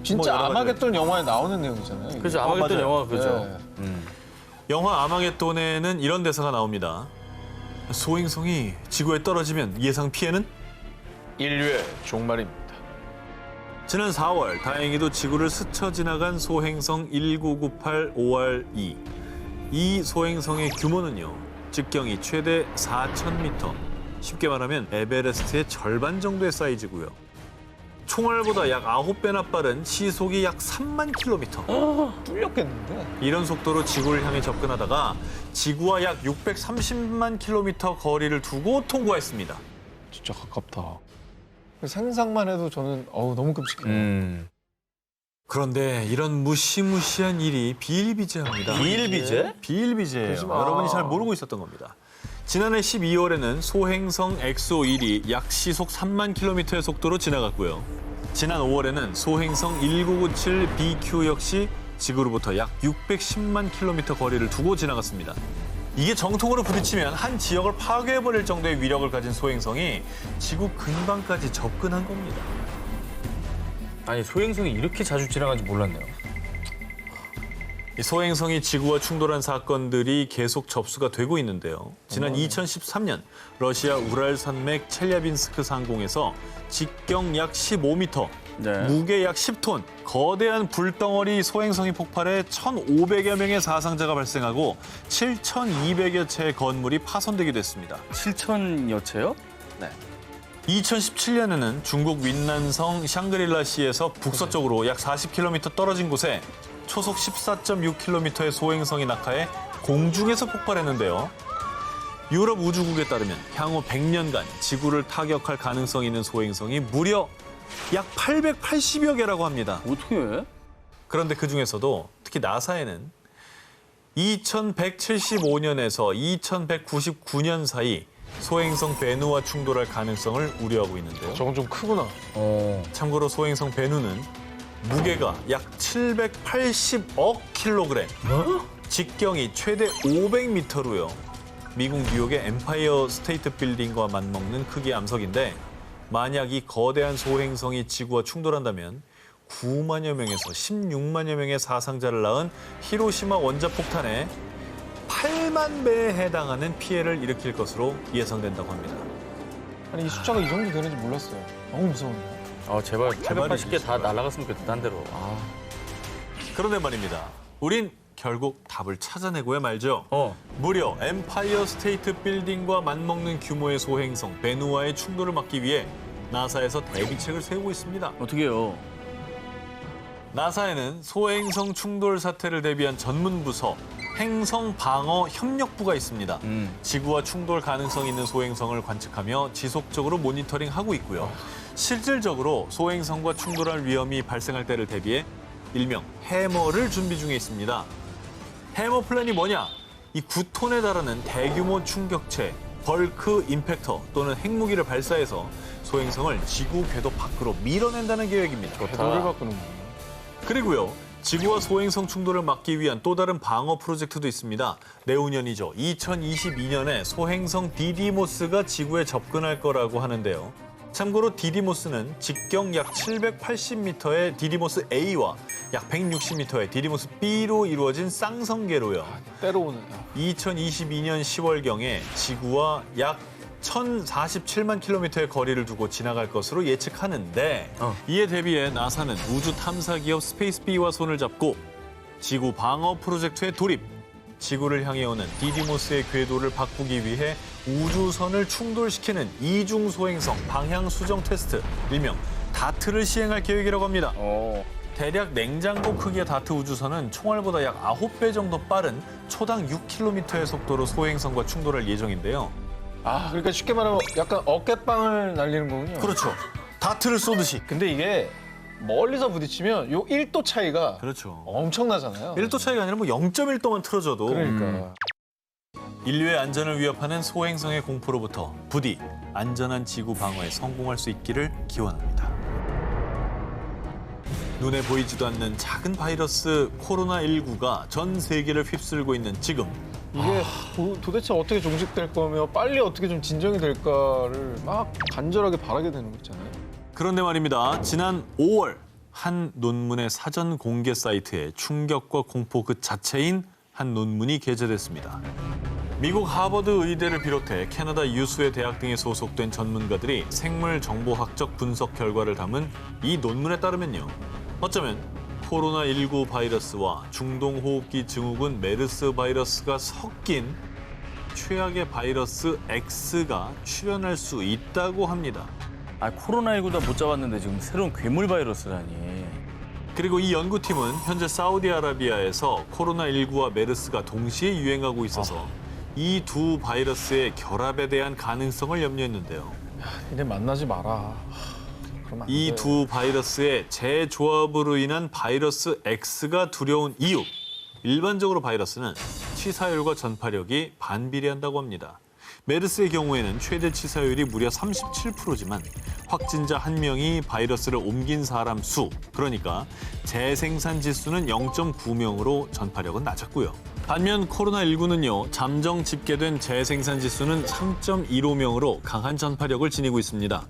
진짜 여러 가지 아마겟돈 영화에 나오는 내용이잖아요. 이게. 그죠, 아마겟돈 맞아요. 영화 그죠. 네. 영화 아마겟돈에는 이런 대사가 나옵니다. 소행성이 지구에 떨어지면 예상 피해는? 인류의 종말입니다. 지난 4월 다행히도 지구를 스쳐 지나간 소행성 1998-5R2. 이 소행성의 규모는요. 직경이 최대 4,000m. 쉽게 말하면 에베레스트의 절반 정도의 사이즈고요. 총알보다 약 9배나 빠른 시속이 약 3만 킬로미터. 뚫렸겠는데? 이런 속도로 지구를 향해 접근하다가 지구와 약 630만 킬로미터 거리를 두고 통과했습니다. 진짜 가깝다. 상상만 해도 저는 너무 끔찍해요. 그런데 이런 무시무시한 일이 비일비재합니다. 비일비재? 비일비재예요. 그러지 마. 여러분이 잘 모르고 있었던 겁니다. 지난해 12월에는 소행성 엑소-1이 약 시속 3만 킬로미터의 속도로 지나갔고요. 지난 5월에는 소행성 1997 BQ 역시 지구로부터 약 610만 킬로미터 거리를 두고 지나갔습니다. 이게 정통으로 부딪히면 한 지역을 파괴해버릴 정도의 위력을 가진 소행성이 지구 근방까지 접근한 겁니다. 아니 소행성이 이렇게 자주 지나가는지 몰랐네요. 이 소행성이 지구와 충돌한 사건들이 계속 접수가 되고 있는데요. 지난 2013년 러시아 우랄 산맥 첼야빈스크 상공에서 직경 약 15m, 무게 약 10톤, 거대한 불덩어리 소행성이 폭발해 1,500여 명의 사상자가 발생하고 7,200여 채의 건물이 파손되기도 했습니다. 7,000여 채요? 2017년에는 중국 윈난성 샹그릴라시에서 북서쪽으로 약 40km 떨어진 곳에 초속 14.6km의 소행성이 낙하해 공중에서 폭발했는데요. 유럽 우주국에 따르면 향후 100년간 지구를 타격할 가능성이 있는 소행성이 무려 약 880여 개라고 합니다. 어떻게 해? 그런데 그중에서도 특히 나사에는 2175년에서 2199년 사이 소행성 베누와 충돌할 가능성을 우려하고 있는데요. 저건 좀 크구나. 참고로 소행성 베누는 무게가 약 780억 킬로그램, 직경이 최대 500m로요. 미국 뉴욕의 엠파이어 스테이트 빌딩과 맞먹는 크기의 암석인데 만약 이 거대한 소행성이 지구와 충돌한다면 9만여 명에서 16만여 명의 사상자를 낳은 히로시마 원자폭탄에 8만 배에 해당하는 피해를 일으킬 것으로 예상된다고 합니다. 아니 이 숫자가 이 정도 되는지 몰랐어요. 너무 무서운데. 제발 880개 다 날아갔으면 좋겠다, 딴 데로. 그런데 말입니다. 우린 결국 답을 찾아내고야 말죠. 무려 엠파이어 스테이트 빌딩과 맞먹는 규모의 소행성 베누와의 충돌을 막기 위해 나사에서 대비책을 세우고 있습니다. 어떻게 해요? 나사에는 소행성 충돌 사태를 대비한 전문 부서 행성 방어 협력부가 있습니다. 지구와 충돌 가능성이 있는 소행성을 관측하며 지속적으로 모니터링하고 있고요. 실질적으로 소행성과 충돌할 위험이 발생할 때를 대비해 일명 해머를 준비 중에 있습니다. 해머 플랜이 뭐냐? 이 9톤에 달하는 대규모 충격체, 벌크 임팩터 또는 핵무기를 발사해서 소행성을 지구 궤도 밖으로 밀어낸다는 계획입니다. 궤도를 바꾸는구나. 그리고요. 지구와 소행성 충돌을 막기 위한 또 다른 방어 프로젝트도 있습니다. 내후년이죠. 2022년에 소행성 디디모스가 지구에 접근할 거라고 하는데요. 참고로 디디모스는 직경 약 780m의 디디모스 A와 약 160m의 디디모스 B로 이루어진 쌍성계로요. 때려오네. 2022년 10월경에 지구와 약 1,047만 킬로미터의 거리를 두고 지나갈 것으로 예측하는데 이에 대비해 나사는 우주 탐사 기업 스페이스비와 손을 잡고 지구 방어 프로젝트에 돌입. 지구를 향해 오는 디디모스의 궤도를 바꾸기 위해 우주선을 충돌시키는 이중 소행성 방향 수정 테스트, 일명 다트를 시행할 계획이라고 합니다. 대략 냉장고 크기의 다트 우주선은 총알보다 약 9배 정도 빠른 초당 6km의 속도로 소행성과 충돌할 예정인데요. 그러니까 쉽게 말하면 약간 어깨빵을 날리는 거군요. 그렇죠. 다트를 쏘듯이. 근데 이게 멀리서 부딪히면 요 1도 차이가 그렇죠. 엄청나잖아요. 1도 차이가 아니라 뭐 0.1도만 틀어져도 그러니까. 인류의 안전을 위협하는 소행성의 공포로부터 부디 안전한 지구 방어에 성공할 수 있기를 기원합니다. 눈에 보이지도 않는 작은 바이러스 코로나19가 전 세계를 휩쓸고 있는 지금. 이게 도대체 어떻게 종식될 거며 빨리 어떻게 좀 진정이 될까를 막 간절하게 바라게 되는 거 있잖아요. 그런데 말입니다. 지난 5월 한 논문의 사전 공개 사이트에 충격과 공포 그 자체인 한 논문이 게재됐습니다. 미국 하버드 의대를 비롯해 캐나다 유수의 대학 등에 소속된 전문가들이 생물 정보학적 분석 결과를 담은 이 논문에 따르면요. 어쩌면 코로나19 바이러스와 중동호흡기 증후군 메르스 바이러스가 섞인 최악의 바이러스 X가 출현할 수 있다고 합니다. 아, 코로나19도 못 잡았는데 지금 새로운 괴물 바이러스라니. 그리고 이 연구팀은 현재 사우디아라비아에서 코로나19와 메르스가 동시에 유행하고 있어서 이 두 바이러스의 결합에 대한 가능성을 염려했는데요. 이제 만나지 마라. 그러면 안 이 돼. 두 바이러스의 재조합으로 인한 바이러스 X가 두려운 이유. 일반적으로 바이러스는 치사율과 전파력이 반비례한다고 합니다. 메르스의 경우에는 최대 치사율이 무려 37%지만 확진자 1명이 바이러스를 옮긴 사람 수, 그러니까 재생산 지수는 0.9명으로 전파력은 낮았고요. 반면 코로나19는요, 잠정 집계된 재생산 지수는 3.15명으로 강한 전파력을 지니고 있습니다.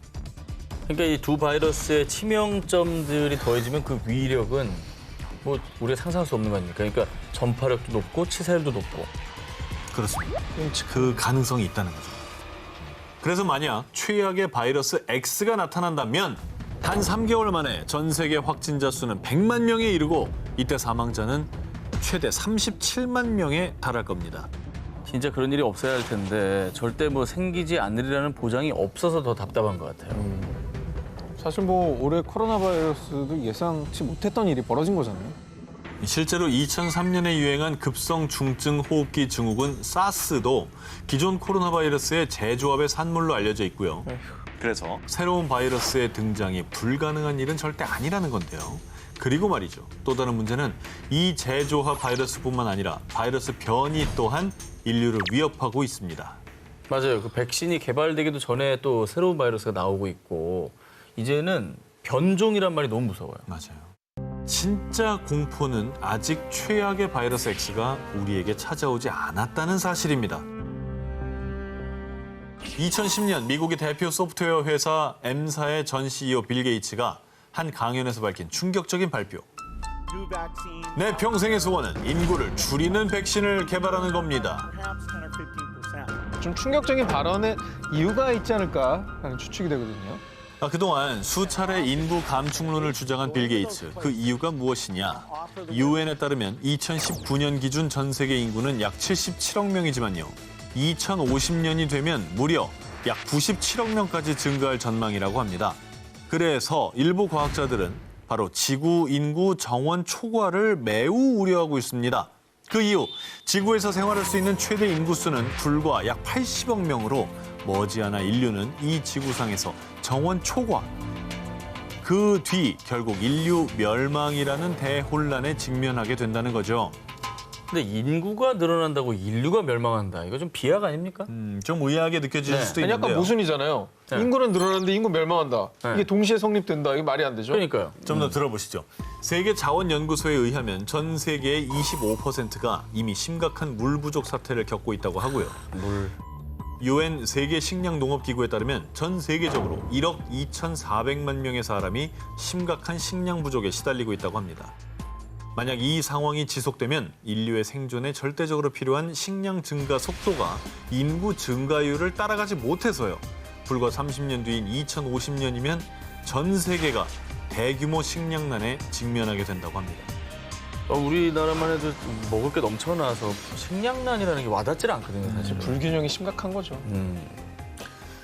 그러니까 이 두 바이러스의 치명점들이 더해지면 그 위력은 뭐 우리가 상상할 수 없는 거 아닙니까? 그러니까 전파력도 높고 치사율도 높고. 그렇습니다. 그 가능성이 있다는 거죠. 그래서 만약 최악의 바이러스 X가 나타난다면 단 3개월 만에 전 세계 확진자 수는 100만 명에 이르고 이때 사망자는 최대 37만 명에 달할 겁니다. 진짜 그런 일이 없어야 할 텐데 절대 뭐 생기지 않으리라는 보장이 없어서 더 답답한 것 같아요. 사실 뭐 올해 코로나 바이러스도 예상치 못했던 일이 벌어진 거잖아요. 실제로 2003년에 유행한 급성 중증 호흡기 증후군 사스도 기존 코로나 바이러스의 재조합의 산물로 알려져 있고요. 그래서 새로운 바이러스의 등장이 불가능한 일은 절대 아니라는 건데요. 그리고 말이죠. 또 다른 문제는 이 재조합 바이러스뿐만 아니라 바이러스 변이 또한 인류를 위협하고 있습니다. 맞아요. 그 백신이 개발되기도 전에 또 새로운 바이러스가 나오고 있고 이제는 변종이란 말이 너무 무서워요. 맞아요. 진짜 공포는 아직 최악의 바이러스 X가 우리에게 찾아오지 않았다는 사실입니다. 2010년 미국의 대표 소프트웨어 회사 M사의 전 CEO 빌 게이츠가 한 강연에서 밝힌 충격적인 발표. 내 평생의 소원은 인구를 줄이는 백신을 개발하는 겁니다. 좀 충격적인 발언에 이유가 있지 않을까라는 추측이 되거든요. 그동안 수차례 인구 감축론을 주장한 빌 게이츠. 그 이유가 무엇이냐? UN에 따르면 2019년 기준 전 세계 인구는 약 77억 명이지만요. 2050년이 되면 무려 약 97억 명까지 증가할 전망이라고 합니다. 그래서 일부 과학자들은 바로 지구 인구 정원 초과를 매우 우려하고 있습니다. 그 이유, 지구에서 생활할 수 있는 최대 인구수는 불과 약 80억 명으로 머지않아 인류는 이 지구상에서 정원 초과. 그 뒤 결국 인류 멸망이라는 대혼란에 직면하게 된다는 거죠. 근데 인구가 늘어난다고 인류가 멸망한다. 이거 좀 비약 아닙니까? 좀 의아하게 느껴질 네. 수도 아니, 있는데요. 약간 모순이잖아요. 네. 인구는 늘어나는데 인구 멸망한다. 네. 이게 동시에 성립된다. 이게 말이 안 되죠? 그러니까요. 좀 더 들어보시죠. 세계자원연구소에 의하면 전 세계의 25%가 이미 심각한 물 부족 사태를 겪고 있다고 하고요. UN 세계 식량 농업 기구에 따르면 전 세계적으로 1억 2,400만 명의 사람이 심각한 식량 부족에 시달리고 있다고 합니다. 만약 이 상황이 지속되면 인류의 생존에 절대적으로 필요한 식량 증가 속도가 인구 증가율을 따라가지 못해서요. 불과 30년 뒤인 2050년이면 전 세계가 대규모 식량난에 직면하게 된다고 합니다. 우리나라만 해도 먹을 게 넘쳐나서 식량난이라는 게 와닿질 않거든요, 사실. 불균형이 심각한 거죠.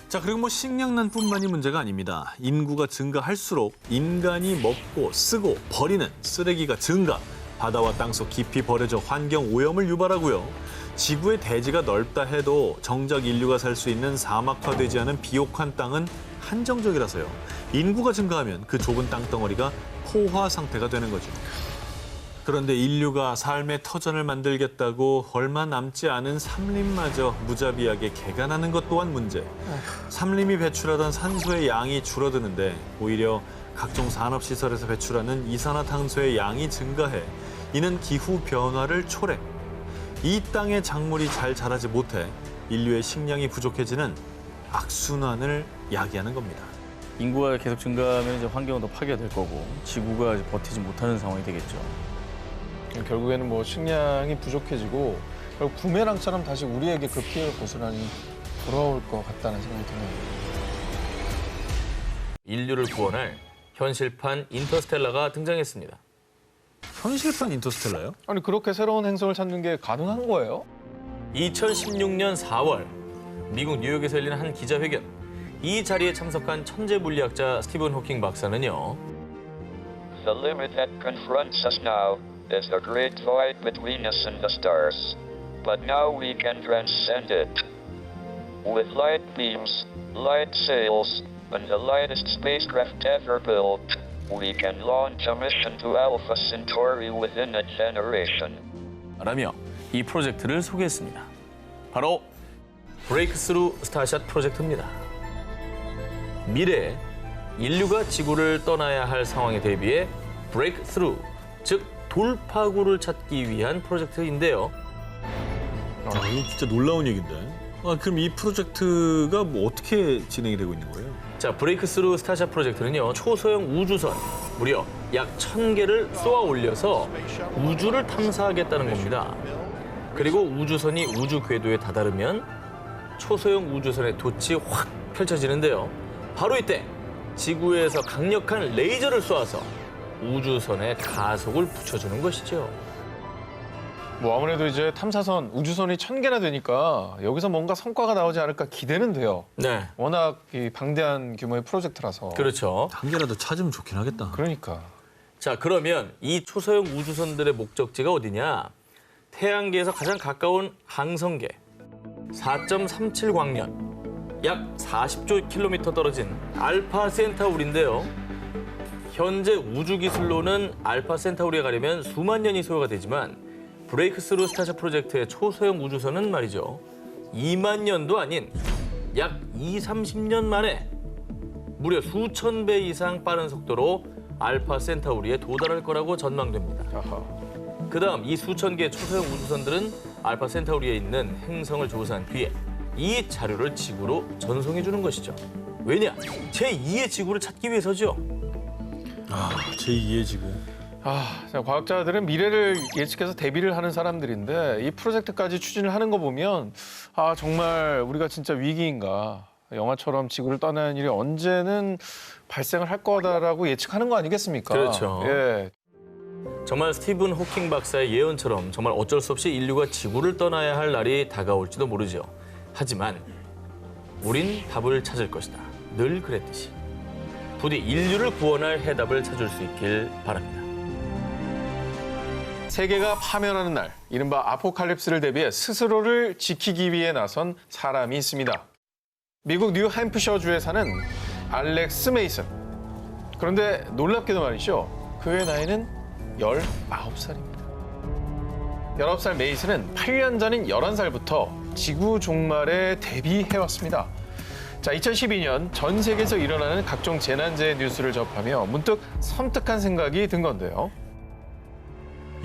자, 그리고 뭐 식량난뿐만이 문제가 아닙니다. 인구가 증가할수록 인간이 먹고 쓰고 버리는 쓰레기가 증가, 바다와 땅속 깊이 버려져 환경 오염을 유발하고요. 지구의 대지가 넓다 해도 정작 인류가 살 수 있는 사막화되지 않은 비옥한 땅은 한정적이라서요. 인구가 증가하면 그 좁은 땅덩어리가 포화 상태가 되는 거죠. 그런데 인류가 삶의 터전을 만들겠다고 얼마 남지 않은 삼림마저 무자비하게 개간하는 것 또한 문제. 삼림이 배출하던 산소의 양이 줄어드는데 오히려 각종 산업시설에서 배출하는 이산화탄소의 양이 증가해 이는 기후 변화를 초래. 이 땅의 작물이 잘 자라지 못해 인류의 식량이 부족해지는 악순환을 야기하는 겁니다. 인구가 계속 증가하면 이제 환경은 더 파괴될 거고 지구가 이제 버티지 못하는 상황이 되겠죠. 결국에는 뭐 식량이 부족해지고 결국 부메랑처럼 다시 우리에게 그 피해를 고스란히 돌아올 것 같다는 생각이 드네요. 인류를 구원할 현실판 인터스텔라가 등장했습니다. 현실판 인터스텔라요? 아니 그렇게 새로운 행성을 찾는 게 가능한 거예요? 2016년 4월 미국 뉴욕에서 열린 한 기자회견. 이 자리에 참석한 천재 물리학자 스티븐 호킹 박사는요. The limit that confronts us now is the great void between us and the stars. But now we can transcend it. With light beams, light sails, and the lightest spacecraft ever built, we can launch a mission to Alpha Centauri within a generation. 라며 이 프로젝트를 소개했습니다. 바로 브레이크스루 스타샷 프로젝트입니다. 미래에 인류가 지구를 떠나야 할 상황에 대비해 브레이크스루, 즉 돌파구를 찾기 위한 프로젝트인데요. 이거 진짜 놀라운 얘기인데. 그럼 이 프로젝트가 뭐 어떻게 진행이 되고 있는 거예요? 자, 브레이크스루 스타샷 프로젝트는요, 초소형 우주선 무려 약 1,000개를 쏘아 올려서 우주를 탐사하겠다는 겁니다. 그리고 우주선이 우주 궤도에 다다르면 초소형 우주선의 돛이 확 펼쳐지는데요. 바로 이때 지구에서 강력한 레이저를 쏘아서 우주선에 가속을 붙여주는 것이죠. 뭐 아무래도 이제 탐사선, 우주선이 1,000개나 되니까 여기서 뭔가 성과가 나오지 않을까 기대는 돼요. 네, 워낙 이 방대한 규모의 프로젝트라서. 그렇죠. 한 개라도 찾으면 좋긴 하겠다. 그러니까. 자, 그러면 이 초소형 우주선들의 목적지가 어디냐? 태양계에서 가장 가까운 항성계 4.37 광년, 약 40조 킬로미터 떨어진 알파 센타우리인데요. 현재 우주 기술로는 알파 센타우리에 가려면 수만 년이 소요가 되지만 브레이크스루 스타샷 프로젝트의 초소형 우주선은 말이죠. 2만 년도 아닌 약 30년 만에 무려 수천 배 이상 빠른 속도로 알파 센타우리에 도달할 거라고 전망됩니다. 그다음 이 수천 개의 초소형 우주선들은 알파 센타우리에 있는 행성을 조사한 뒤에 이 자료를 지구로 전송해 주는 것이죠. 왜냐? 제2의 지구를 찾기 위해서죠. 제2의 지구. 자, 과학자들은 미래를 예측해서 대비를 하는 사람들인데 이 프로젝트까지 추진을 하는 거 보면 정말 우리가 진짜 위기인가. 영화처럼 지구를 떠나는 일이 언제는 발생을 할 거다라고 예측하는 거 아니겠습니까? 그렇죠. 예. 정말 스티븐 호킹 박사의 예언처럼 정말 어쩔 수 없이 인류가 지구를 떠나야 할 날이 다가올지도 모르죠. 하지만 우린 답을 찾을 것이다. 늘 그랬듯이. 부디 인류를 구원할 해답을 찾을 수 있길 바랍니다. 세계가 파멸하는 날, 이른바 아포칼립스를 대비해 스스로를 지키기 위해 나선 사람이 있습니다. 미국 뉴햄프셔주에 사는 알렉스 메이슨. 그런데 놀랍게도 말이죠. 그의 나이는 19살입니다. 19살 메이슨은 8년 전인 11살부터 지구 종말에 대비해왔습니다. 자, 2012년 전 세계에서 일어나는 각종 재난재해 뉴스를 접하며 문득 섬뜩한 생각이 든 건데요.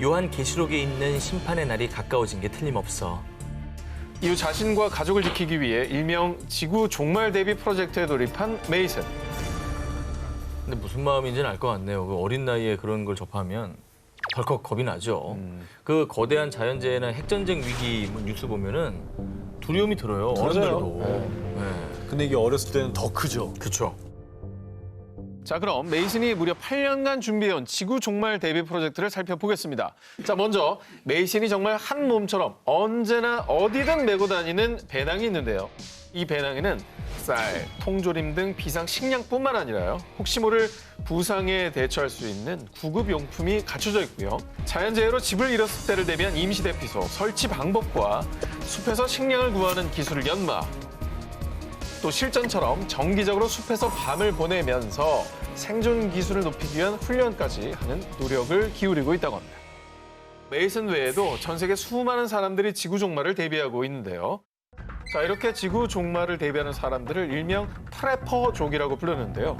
요한계시록에 있는 심판의 날이 가까워진 게 틀림없어. 이후 자신과 가족을 지키기 위해 일명 지구 종말 대비 프로젝트에 돌입한 메이슨. 근데 무슨 마음인지는 알 것 같네요. 그 어린 나이에 그런 걸 접하면 덜컥 겁이 나죠. 그 거대한 자연재해나 핵전쟁 위기 뉴스 보면은 두려움이 들어요. 어른들도. 네. 근데 이게 어렸을 때는 더 크죠. 그렇죠. 자, 그럼 메이슨이 무려 8년간 준비해온 지구 종말 대비 프로젝트를 살펴보겠습니다. 자, 먼저 메이슨이 정말 한 몸처럼 언제나 어디든 메고 다니는 배낭이 있는데요. 이 배낭에는 쌀, 통조림 등 비상 식량뿐만 아니라요. 혹시 모를 부상에 대처할 수 있는 구급용품이 갖춰져 있고요. 자연재해로 집을 잃었을 때를 대비한 임시 대피소, 설치 방법과 숲에서 식량을 구하는 기술을 연마, 또 실전처럼 정기적으로 숲에서 밤을 보내면서 생존 기술을 높이기 위한 훈련까지 하는 노력을 기울이고 있다고 합니다. 메이슨 외에도 전 세계 수많은 사람들이 지구 종말을 대비하고 있는데요. 자, 이렇게 지구 종말을 대비하는 사람들을 일명 프레퍼족이라고 부르는데요.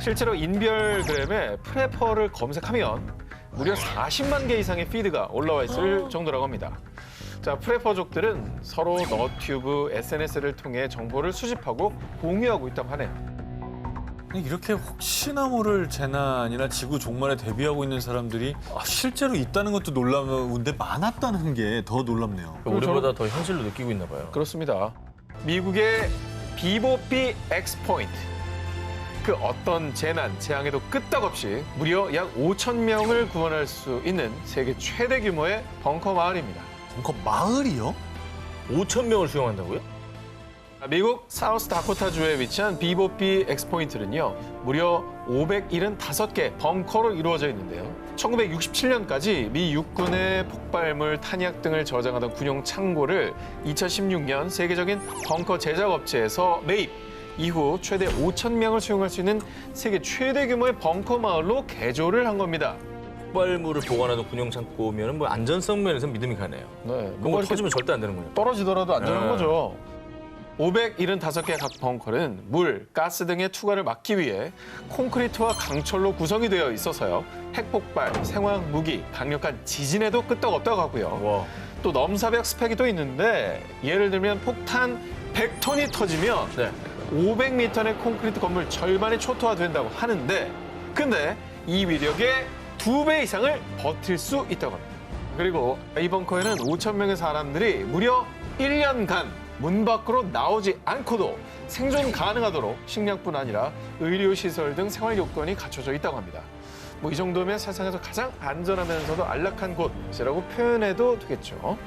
실제로 인별그램에 프레퍼를 검색하면 무려 40만 개 이상의 피드가 올라와 있을 정도라고 합니다. 자, 프레퍼족들은 서로 너튜브, SNS를 통해 정보를 수집하고 공유하고 있다고 하네요. 이렇게 혹시나 모를 재난이나 지구 종말에 대비하고 있는 사람들이 실제로 있다는 것도 놀라운데 많았다는 게 더 놀랍네요. 우리보다 더 현실로 느끼고 있나 봐요. 그렇습니다. 미국의 비보피 엑스포인트. 그 어떤 재난, 재앙에도 끄떡없이 무려 약 5천 명을 구원할 수 있는 세계 최대 규모의 벙커 마을입니다. 벙커 마을이요? 5천 명을 수용한다고요? 미국 사우스 다코타주에 위치한 비보피 엑스포인트는요, 무려 575개 벙커로 이루어져 있는데요. 1967년까지 미 육군의 폭발물, 탄약 등을 저장하던 군용 창고를 2016년 세계적인 벙커 제작 업체에서 매입, 이후 최대 5,000명을 수용할 수 있는 세계 최대 규모의 벙커 마을로 개조를 한 겁니다. 폭발물을 보관하는 군용 창고면 뭐 안전성 면에서 믿음이 가네요. 네, 그거 터지면 절대 안 되는 거예요. 떨어지더라도 안전한 네. 거죠. 575개 각 벙커는 물, 가스 등의 투과를 막기 위해 콘크리트와 강철로 구성이 되어 있어서요. 핵폭발, 생화학 무기, 강력한 지진에도 끄떡없다고 하고요. 와. 또 넘사벽 스펙이 또 있는데 예를 들면 폭탄 100톤이 터지면 네. 500m 의 콘크리트 건물 절반이 초토화된다고 하는데 근데 이 위력의 2배 이상을 버틸 수 있다고 합니다. 그리고 이 벙커에는 5,000명의 사람들이 무려 1년간 문 밖으로 나오지 않고도 생존 가능하도록 식량뿐 아니라 의료시설 등 생활 요건이 갖춰져 있다고 합니다. 뭐 이 정도면 세상에서 가장 안전하면서도 안락한 곳이라고 표현해도 되겠죠.